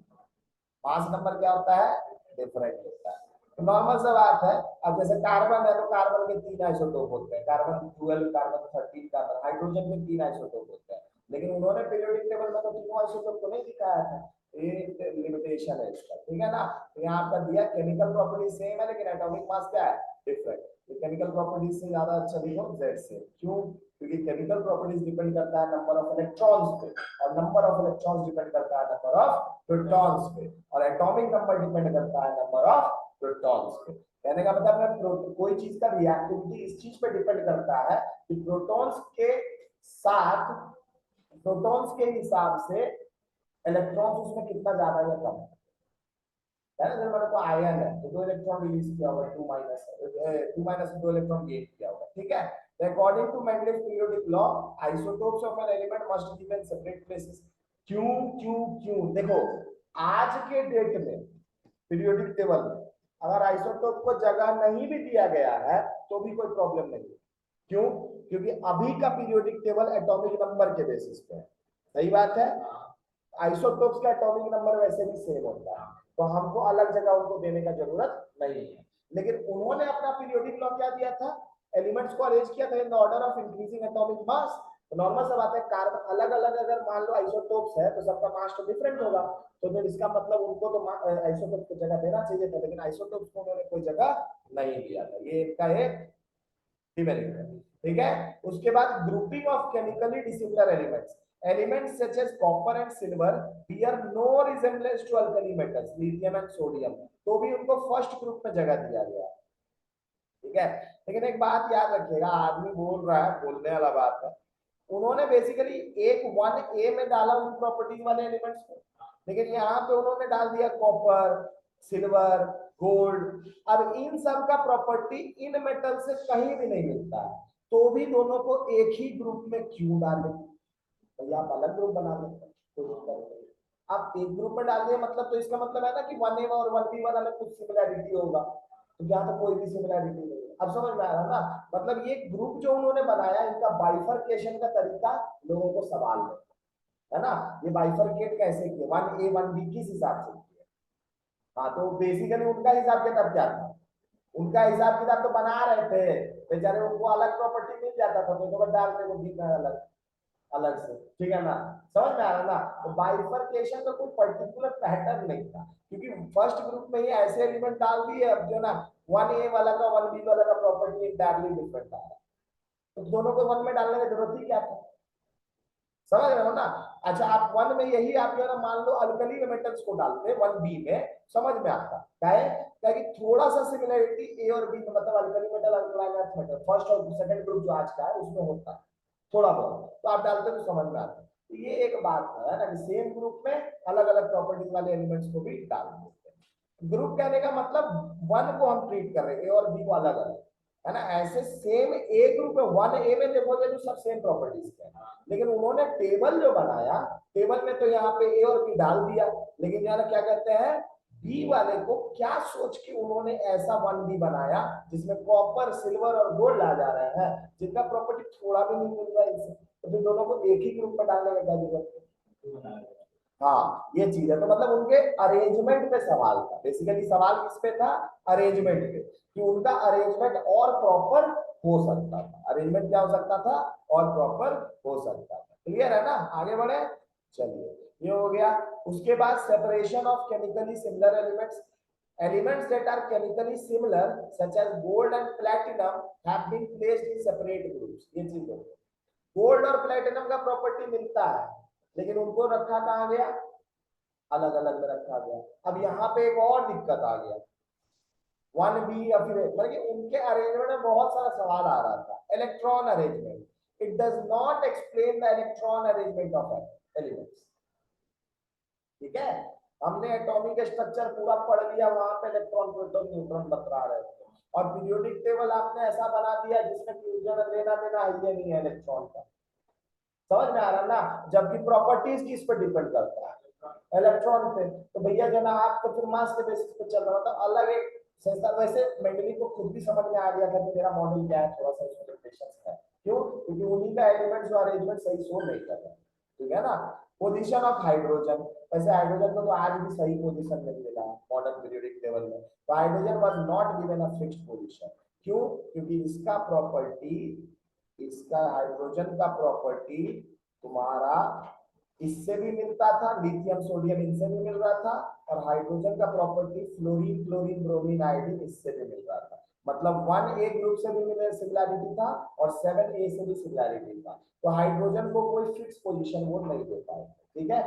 [SPEAKER 1] मास नंबर क्या होता है? डिफरेंट होता है। तो नॉर्मल सा बात है। अब जैसे कार्बन है तो कार्बन के 3 आइसोटोप होते हैं, कार्बन 12, कार्बन 13, कार्बन। हाइड्रोजन के 3 आइसोटोप होते हैं, लेकिन उन्होंने पीरियोडिक टेबल में तो तीनों आइसोटोप को नहीं दिखाया था। ये लिमिटेशन है इसका। ठीक है ना? तो यहाँ पर दिया केमिकल प्रॉपर्टी सेम है, लेकिन एटॉमिक मास क्या है? डिफरेंट। तो केमिकल प्रॉपर्टीज से ज्यादा अच्छा लिखो Z से। क्यों? क्योंकि केमिकल प्रॉपर्टीज डिपेंड करता है नंबर ऑफ इलेक्ट्रॉन्स पे, और नंबर ऑफ इलेक्ट्रॉन्स डिपेंड करता है नंबर ऑफ प्रोटॉन्स पे, और एटॉमिक नंबर डिपेंड करता है नंबर ऑफ प्रोटॉन्स पे। कहने का मतलब है कोई चीज का रिएक्टिविटी इस चीज पे डिपेंड करता है कि प्रोटॉन्स के साथ, प्रोटॉन्स के हिसाब से इलेक्ट्रॉन्स उसमें कितना ज्यादा या कम है। अगर मेरे को आयन है तो 2 इलेक्ट्रॉन रिलीज किया होगा, 2 माइनस 2 इलेक्ट्रॉन गेन किया होगा। ठीक है, तो according to Mendeleev's periodic law isotopes of an element must be in separate places. क्यों क्यों क्यों? देखो, आज के डेट में पीरियोडिक टेबल में अगर आइसोटोप को जगह नहीं भी दिया गया है तो भी कोई प्रॉब्लम नहीं है। क्यों? क्योंकि अभी का पीरियोडिक टेबल एटॉमिक नंबर के बेसिस पे है। सही बात है? आइसोटोप्स का एटॉमिक नंबर वैसे भी सेम होता है, तो हमको अलग जगह उनको देने का जरूरत नहीं है। लेकिन उन्होंने अपना पीरियोडिक लॉ क्या दिया था? एलिमेंट्स को अरेंज किया था इन the order of increasing atomic mass. तो नॉर्मल सा बात है, कार्बन अलग अलग अगर मान लो आइसोटोप्स है तो सबका मास तो डिफरेंट होगा, तो फिर इसका मतलब उनको तो आइसोटोप को जगह देना चाहिए था, लेकिन आइसोटोप्स को उन्होंने कोई जगह नहीं दिया था। ये इनका एक डिमेरिट है। ठीक है, उसके बाद grouping of chemically dissimilar elements. Elements such as copper and silver bear no resemblance to alkali metals, lithium and sodium, तो भी उनको फर्स्ट ग्रुप में जगह दिया गया। ठीक है, लेकिन एक बात याद रखिएगा, आदमी बोल रहा है, बोलने वाला बात है, उन्होंने बेसिकली एक 1A में डाला उन प्रॉपर्टीज वाले एलिमेंट्स को, लेकिन यहाँ पे उन्होंने डाल दिया कॉपर, सिल्वर, गोल्ड। अब इन सब का प्रॉपर्टी इन मेटल से कहीं भी नहीं मिलता है, तो भी दोनों को एक ही ग्रुप में क्यों डालें? तो आप अलग ग्रुप बना लेते हैं, तो आप एक ग्रुप में डाल दिए, मतलब तो इसका मतलब है ना कि 1A और 1B वाला में कुछ सिमिलैरिटी होगा, तो क्या तो कोई भी सिमिलैरिटी नहीं है। अब समझ में आ रहा ना? मतलब ये ग्रुप जो उन्होंने बनाया, इनका बाइफरकेशन का तरीका लोगों को सवाल है ना? ये बाइफरकेट कैसे किए? 1A 1B किस हिसाब से किए? हाँ, तो बेसिकली उनका हिसाब किताब क्या था? उनका हिसाब किताब तो बना रहे थे बेचारे, उनको अलग प्रॉपर्टी मिल जाता था तो डालते वो दिखना अलग अलग से। ठीक है ना? समझ में आ रहा ना? तो बाइफरकेशन का कोई पर्टिकुलर पैटर्न नहीं था, क्योंकि फर्स्ट ग्रुप में ही ऐसे एलिमेंट डाल दिए अब जो ना 1A वाला का 1B वाला का प्रॉपर्टी इंटायरली डिफरेंट आ रहा है, तो दोनों को 1 में डालने की जरूरत ही क्या था? समझ रहे हो ना। अच्छा आप वन में यही आप जो है ना मान लो अल्कली मेटल्स को डालते हैं वन बी में, समझ में आता है क्या कि थोड़ा सा सिमिलरिटी ए और बी में, मतलब alkali metal alkaline earth metal first और सेकंड ग्रुप जो आज का है उसमें होता है थोड़ा बहुत, तो आप डालते तो समझ में आता है। तो ये एक बात है ना कि सेम ग्रुप में अलग अलग प्रॉपर्टीज वाले एलिमेंट्स को भी डाल देते हैं। ग्रुप कहने का मतलब वन को हम ट्रीट कर रहे हैं, ए और बी को अलग अलग, है ना। ऐसे सेम ए ग्रुप में वन ए में देखोगे तो सब सेम प्रॉपर्टीज के हैं, लेकिन उन्होंने टेबल जो बनाया, टेबल में तो यहाँ पे ए और बी डाल दिया, लेकिन यहाँ क्या कहते हैं बी वाले को क्या सोच के उन्होंने ऐसा वन बी बनाया जिसमें कॉपर सिल्वर और गोल्ड आ जा रहे हैं, जिनका प्रॉपर्टी थोड़ा भी नहीं मिल रहा है इनसे, तो फिर दोनों को एक ही ग्रुप में डालने का क्या जरूरत है। हाँ ये चीज है, तो मतलब उनके अरेंजमेंट पे सवाल था, बेसिकली सवाल किस पे था, अरेंजमेंट पे, कि उनका अरेंजमेंट और प्रॉपर हो सकता था, अरेंजमेंट क्या हो सकता था और प्रॉपर हो सकता था। क्लियर है ना, आगे बढ़े, चलिए ये हो गया। उसके बाद separation of chemically similar elements, elements that are chemically similar such as gold and platinum have been placed in separate groups। ये चीज है, गोल्ड और प्लेटिनम का प्रॉपर्टी मिलता है लेकिन उनको रखा कहाँ गया, अलग अलग में रखा गया। अब यहाँ पे एक और दिक्कत आ गया, वन बी या फिर मतलब उनके अरेंजमेंट में बहुत सारा सवाल आ रहा था, electron arrangement, it does not explain the electron arrangement of elements. ठीक है, हमने एटॉमिक स्ट्रक्चर पूरा पढ़ लिया, वहां पे इलेक्ट्रॉन प्रोटॉन न्यूट्रॉन बता रहे थे, और पीरियोडिक टेबल आपने ऐसा बना दिया जिसमें फ्यूजन लेना देना है ही नहीं है इलेक्ट्रॉन का, समझ में आ रहा ना, जबकि प्रॉपर्टीज किस पर डिपेंड करता है, इलेक्ट्रॉन पे। तो भैया जो ना आप तो फिर मास के बेसिस पे चल रहा था, मतलब अलग एक संस्था। वैसे मेंडली को खुद भी समझ में आ गया था कि मेरा मॉडल क्या है, थोड़ा सा इसमें लिमिटेशंस है, क्यों, क्योंकि उन्हीं का एलिमेंट जो अरेंजमेंट सही शो नहीं कर रहा, ठीक है ना। पोजीशन ऑफ हाइड्रोजन, वैसे हाइड्रोजन को तो आज भी सही पोजीशन नहीं मिला मॉडर्न पीरियोडिक टेबल में, तो hydrogen was not given a fixed position, क्यों, क्योंकि इसका प्रॉपर्टी, इसका हाइड्रोजन का प्रॉपर्टी तुम्हारा इससे भी मिलता था, लिथियम सोडियम इनसे भी मिल रहा था, और हाइड्रोजन का property fluorine chlorine bromine iodine इससे भी मिल रहा था, मतलब 1A ग्रुप से भी मिले सिमिलैरिटी था और 7A से भी सिमिलैरिटी था, तो हाइड्रोजन को कोई फिक्स पोजीशन वो नहीं दे पाए। ठीक है,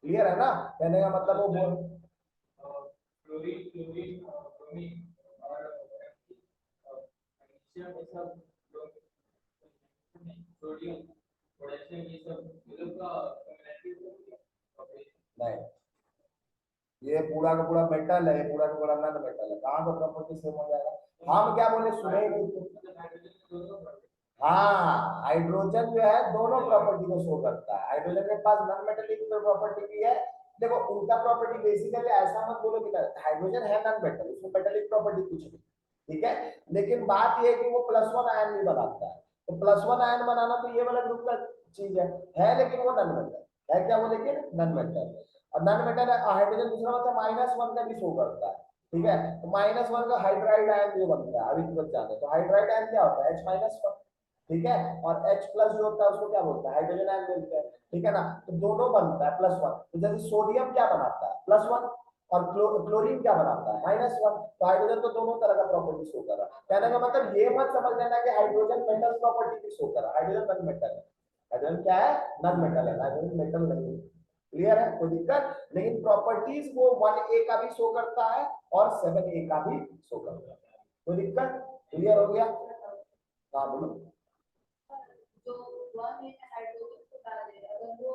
[SPEAKER 1] क्लियर है ना, कहने का मतलब वो बोल
[SPEAKER 2] फ्लोरीन क्लोरीन ब्रोमीन और मैग्नीशियम ये सब सोडियम पोटेशियम ये सब ये लोग का
[SPEAKER 1] नहीं, ये पूरा का पूरा मेटल है, पूरा का पूरा नॉन मेटल है, कहाँ तो प्रॉपर्टी सेम हो जाएगा। हम क्या बोले सुने हाँ, हाइड्रोजन जो है दोनों प्रॉपर्टी को शो करता है, हाइड्रोजन के पास नॉन मेटेलिक प्रॉपर्टी भी है। देखो उनका प्रॉपर्टी बेसिकली ऐसा मत बोलो कि हाइड्रोजन है नॉन मेटल, उसमें मेटेलिक प्रॉपर्टी कुछ नहीं, ठीक है, लेकिन बात ये है कि वो +1 आयन भी बनाता है, तो +1 आयन बनाना तो ये वाला ग्रुप का चीज है लेकिन वो नॉन मेटल है, क्या वो, लेकिन नॉन मेटल, और नॉन मेटल हाइड्रोजन दूसरा मतलब -1 का भी शो करता है, ठीक है, तो -1 का हाइड्राइड आयन जो बनता है, अभी तुम जाने तो हाइड्राइड आयन क्या होता है, H-1, ठीक है, और H+ जो होता है उसको क्या बोलता है, हाइड्रोजन आयन बोलते हैं, ठीक है ना, तो दोनों बनता है +1, तो जैसे सोडियम क्या बनाता है +1 और क्लोरीन क्या बनाता है -1, तो हाइड्रोजन तो दोनों तरह का प्रॉपर्टी शो कर रहा है। कहने का मतलब ये मत समझ लेना कि हाइड्रोजन मेटल प्रॉपर्टी भी शो कर रहा है, हाइड्रोजन नॉन मेटल है, हाइड्रोजन क्या है, नॉन मेटल है, हाइड्रोजन मेटल नहीं है। क्लियर है, कोई दिक्कत, लेकिन प्रॉपर्टीज वो 1A का भी शो करता है और 7A का भी शो करता है, कोई दिक्कत, क्लियर हो गया। हाँ बोलो,
[SPEAKER 3] जो 1A में हाइड्रोजन को डाल देगा, अगर वो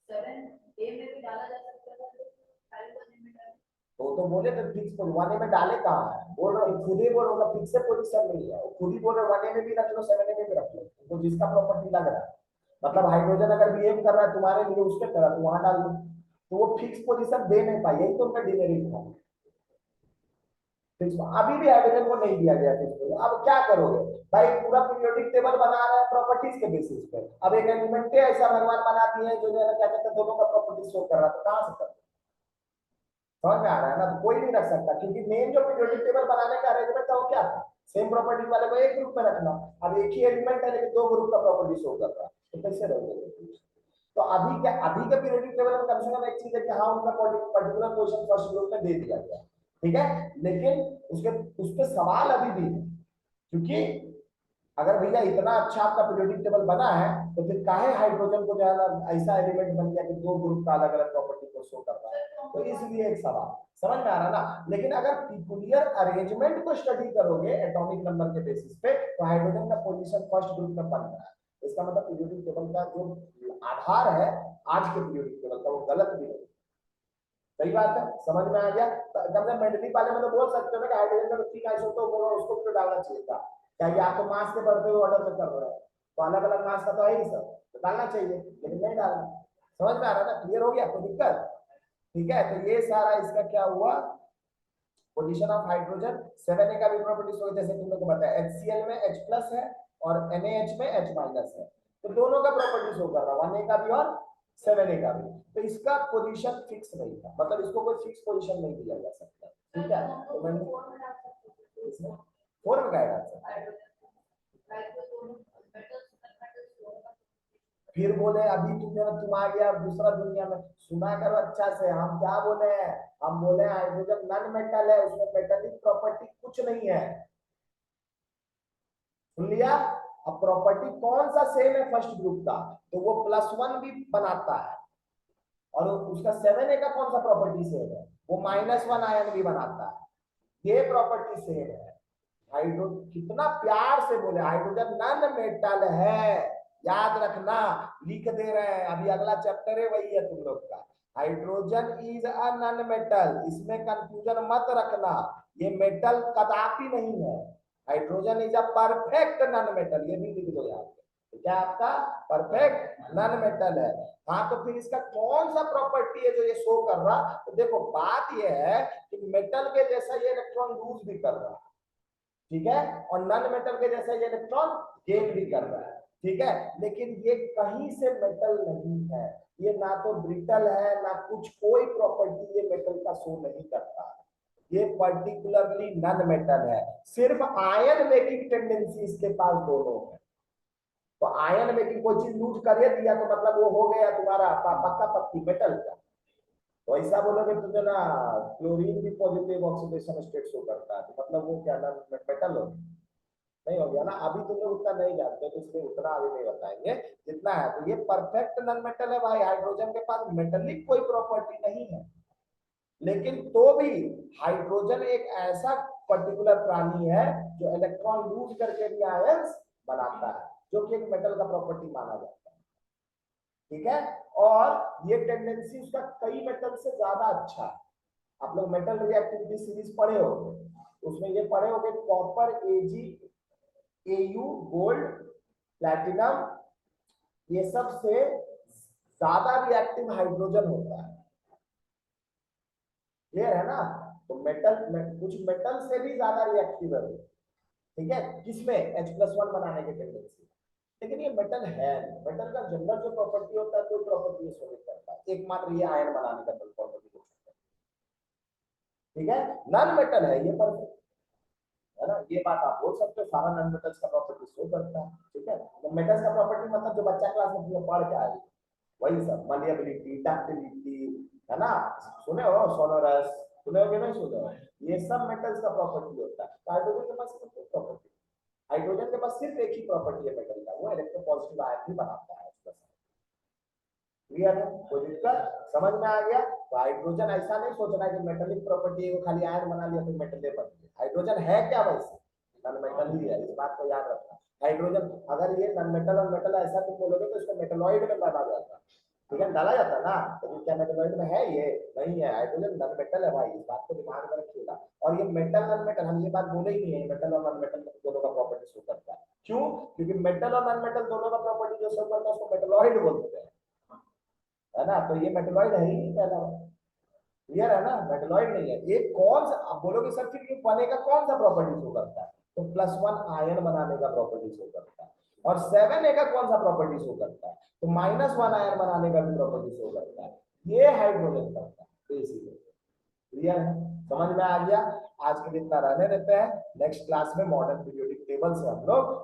[SPEAKER 3] 7A में भी डाला जा सकता है तो हाइड्रोजन में डाल,
[SPEAKER 1] तो बोले तो फिक्स 1A में डाले कहाँ है, बोल रहा खुद ही बोल रहा फिक्स पोजीशन नहीं है, वो खुद ही बोल रहा 1A में भी रख लो 7A में भी रख लो, तो जिसका प्रॉपर्टी लग रहा है, मतलब हाइड्रोजन अगर बिहेव कर रहा है तुम्हारे लिए उसके तरह तो वहां डाल दो, तो वो फिक्स पोजीशन दे नहीं पाई, यही तो उनका डिमेरिट था। अभी भी हाइड्रोजन को नहीं दिया गया फिक्स, अब क्या करोगे भाई, पूरा पीरियोडिक टेबल बना रहे हैं प्रॉपर्टीज के बेसिस पे, अब एक एलिमेंट ऐसा भगवान बना दिए जो क्या कहते हैं दोनों का प्रॉपर्टी शो कर रहा है, तो कहां से कर, समझ में आ रहा है ना, तो कोई नहीं रख सकता, क्योंकि मेन जो पीरियोडिक टेबल बनाने का अरेंजमेंट था वो क्या था, सेम प्रॉपर्टी वाले को एक ग्रुप में रखना, अब एक ही एलिमेंट है लेकिन दो ग्रुप का प्रॉपर्टी शो कर रहा है, तो कैसे रहोगे। तो अभी क्या, अभी का पीरियोडिक टेबल में कम से कम एक चीज है कि हाँ उनका पर्टिकुलर पोजीशन फर्स्ट ग्रुप में दे दिया गया, ठीक है, लेकिन उसके उस पे सवाल अभी भी है, क्योंकि अगर भैया इतना अच्छा आपका पीरियोडिक टेबल बना है तो फिर काहे हाइड्रोजन को जो है ना ऐसा एलिमेंट बन गया कि दो ग्रुप का अलग अलग प्रॉपर्टी को शो कर रहा है। तो इसलिए एक सवाल समझ में आ रहा ना। लेकिन अगर पिकुलियर अरेंजमेंट को स्टडी करोगे एटॉमिक नंबर के बेसिस पे तो हाइड्रोजन का पोजीशन फर्स्ट ग्रुप में बन रहा है। इसका मतलब पीरियोडिक टेबल का जो आधार है आज के पीरियोडिक टेबल का वो गलत भी नहीं। सही बात है, समझ में आ गया। मेंडली वाले में तो बोल सकते हो ना कि हाइड्रोजन का तो 3 आइसोटोप होगा उसको भी तो डालना चाहिए था। क्या ये आपको मास के बढ़ते हुए ऑर्डर में कर रहा है तो अलग अलग मास का तो है ही सब, तो डालना चाहिए लेकिन नहीं डालना। समझ में आ रहा है ना, क्लियर हो गया, कोई दिक्कत? ठीक है, तो ये सारा इसका क्या हुआ, पोजीशन ऑफ हाइड्रोजन। 7a का भी प्रॉपर्टीज हो जैसे तुम लोग को बताया, HCl में H प्लस है और NaH में H माइनस है, तो दोनों का प्रॉपर्टीज हो कर रहा 1a का भी और 7a का भी। तो इसका पोजीशन फिक्स नहीं था, मतलब इसको कोई फिक्स पोजीशन नहीं दिया जा सकता। ठीक है, तो मैंने 4 में गाइड आंसर फिर बोले अभी तुम आ गया दूसरा दुनिया में, सुना करो अच्छा से। हम क्या बोले हैं, हम बोले हाइड्रोजन नॉन मेटल है, उसमें मेटालिक प्रॉपर्टी कुछ नहीं है। सुन लिया? अब प्रॉपर्टी कौन सा सेम है फर्स्ट ग्रुप का, तो वो +1 भी बनाता है। और उसका 7a का कौन सा प्रॉपर्टी सेम है, वो -1 आयन भी बनाता है। ये प्रॉपर्टी सेम है। हाइड्रो कितना प्यार से बोले हाइड्रोजन नॉन मेटल है, याद रखना, लिख दे रहे हैं। अभी अगला चैप्टर है वही है तुम लोग का, hydrogen is a non metal. इसमें कंफ्यूजन मत रखना, ये मेटल कदापि नहीं है। Hydrogen is a perfect non metal, ये भी लिख दो यार। तो क्या आपका परफेक्ट नॉन मेटल है। हाँ, तो फिर इसका कौन सा प्रॉपर्टी है जो ये शो कर रहा, तो देखो बात ये है कि मेटल के जैसा ये इलेक्ट्रॉन लूज भी कर रहा है, ठीक है, और नॉन मेटल के जैसा ये इलेक्ट्रॉन गेन भी कर रहा है, ठीक है। लेकिन ये कहीं से मेटल नहीं है, ये ना तो ब्रिटल है ना कुछ, कोई प्रॉपर्टी ये मेटल का शो नहीं करता। ये पर्टिकुलरली नॉन मेटल है, सिर्फ आयन मेकिंग टेंडेंसी इसके पास दोनों है। तो आयन मेकिंग कोई चीज लूज कर दिया तो मतलब वो हो गया तुम्हारा पक्का पक्की मेटल का। तो ऐसा बोलोगे तो जो ना क्लोरीन भी पॉजिटिव ऑक्सीडेशन स्टेट शो करता है, तो मतलब वो क्या ना मेटल हो नहीं हो गया ना। अभी तुम लोग उतना नहीं जानते तो इसलिए उतना अभी नहीं बताएंगे जितना है। तो ये परफेक्ट नॉन मेटल है भाई, हाइड्रोजन के पास मेटलिक कोई प्रॉपर्टी नहीं है। लेकिन तो भी हाइड्रोजन एक ऐसा पर्टिकुलर प्राणी है जो इलेक्ट्रॉन लूज करके भी आयंस बनाता है, जो कि एक मेटल का प्रॉपर्टी माना जाता है, ठीक है। और ये टेंडेंसी उसका कई मेटल से ज्यादा अच्छा है। आप लोग मेटल रिएक्टिविटी सीरीज पढ़े होंगे, उसमें ये पढ़े होंगे copper, Ag, Au, gold, platinum, ये सब से ज्यादा रिएक्टिव हाइड्रोजन होता है। क्लियर है ना? तो कुछ मेटल से भी ज्यादा रिएक्टिव है, ठीक है, किसमें H+1 बनाने के टेंडेंसी। लेकिन ये मेटल है, मेटल का जनरल जो प्रॉपर्टी होता है कोई प्रॉपर्टी शो नहीं करता, एकमात्र ये आयन बनाने का प्रॉपर्टी को, ठीक है। नॉन मेटल है ये परफेक्ट है ना, ये बात आप बोल सकते हो, सारा नॉन मेटल्स का प्रॉपर्टी शो करता है, ठीक है। तो मेटल्स का प्रॉपर्टी मतलब जो बच्चा क्लास में तुम पढ़ के आए वही सब, मलिएबिलिटी, डक्टिलिटी, है ना, सुने हो, सोनोरस सुने हो कि नहीं सुने हो, ये सब मेटल्स का प्रॉपर्टी होता है। हाइड्रोजन के पास कोई प्रॉपर्टी, हाइड्रोजन के पास सिर्फ एक ही प्रॉपर्टी है मेटल का, वो इलेक्ट्रोपॉजिटिव आयन भी बनाता है उसका। क्लियर है, कोई दिक्कत? समझ में आ गया? तो हाइड्रोजन ऐसा नहीं सोचना कि मेटलिक प्रॉपर्टी है, खाली आयन बना लिया तो मेटल बन गया। हाइड्रोजन है क्या वैसे, नॉन मेटल ही है, इस बात को याद रखना। हाइड्रोजन अगर ये नॉन मेटल और मेटल ऐसा तुम बोलोगे तो इसको मेटलॉइड में डाला जाता, ठीक है, डाला जाता ना, लेकिन क्या मेटलॉइड में है? ये नहीं है, हाइड्रोजन नॉन मेटल है भाई, इस बात को दिमाग में रखिएगा। और ये मेटल नॉन मेटल, हम ये बात बोले ही नहीं है, मेटल और नॉन मेटल दोनों का प्रॉपर्टी शो करता है। क्यों? क्योंकि मेटल और नॉन मेटल दोनों का प्रॉपर्टी जो शो करता है उसको मेटलॉइड बोलते हैं, है ना। तो ये मेटलॉइड है ही नहीं पहला, क्लियर है ना, मेटलॉइड नहीं है। एक कौन सा आप बोलोगे सर फिर ये बने का कौन सा प्रॉपर्टी शो करता है, तो +1 आयन बनाने का प्रॉपर्टी शो करता है। और 7a का कौन सा प्रॉपर्टी शो करता है, तो -1 आयन बनाने का भी प्रॉपर्टी शो करता है। ये हाइड्रोजन करता है, तो इसीलिए क्लियर है, समझ में आ गया। आज के लिए इतना रहने देते हैं, नेक्स्ट क्लास में मॉडर्न पीरियोडिक टेबल से हम लोग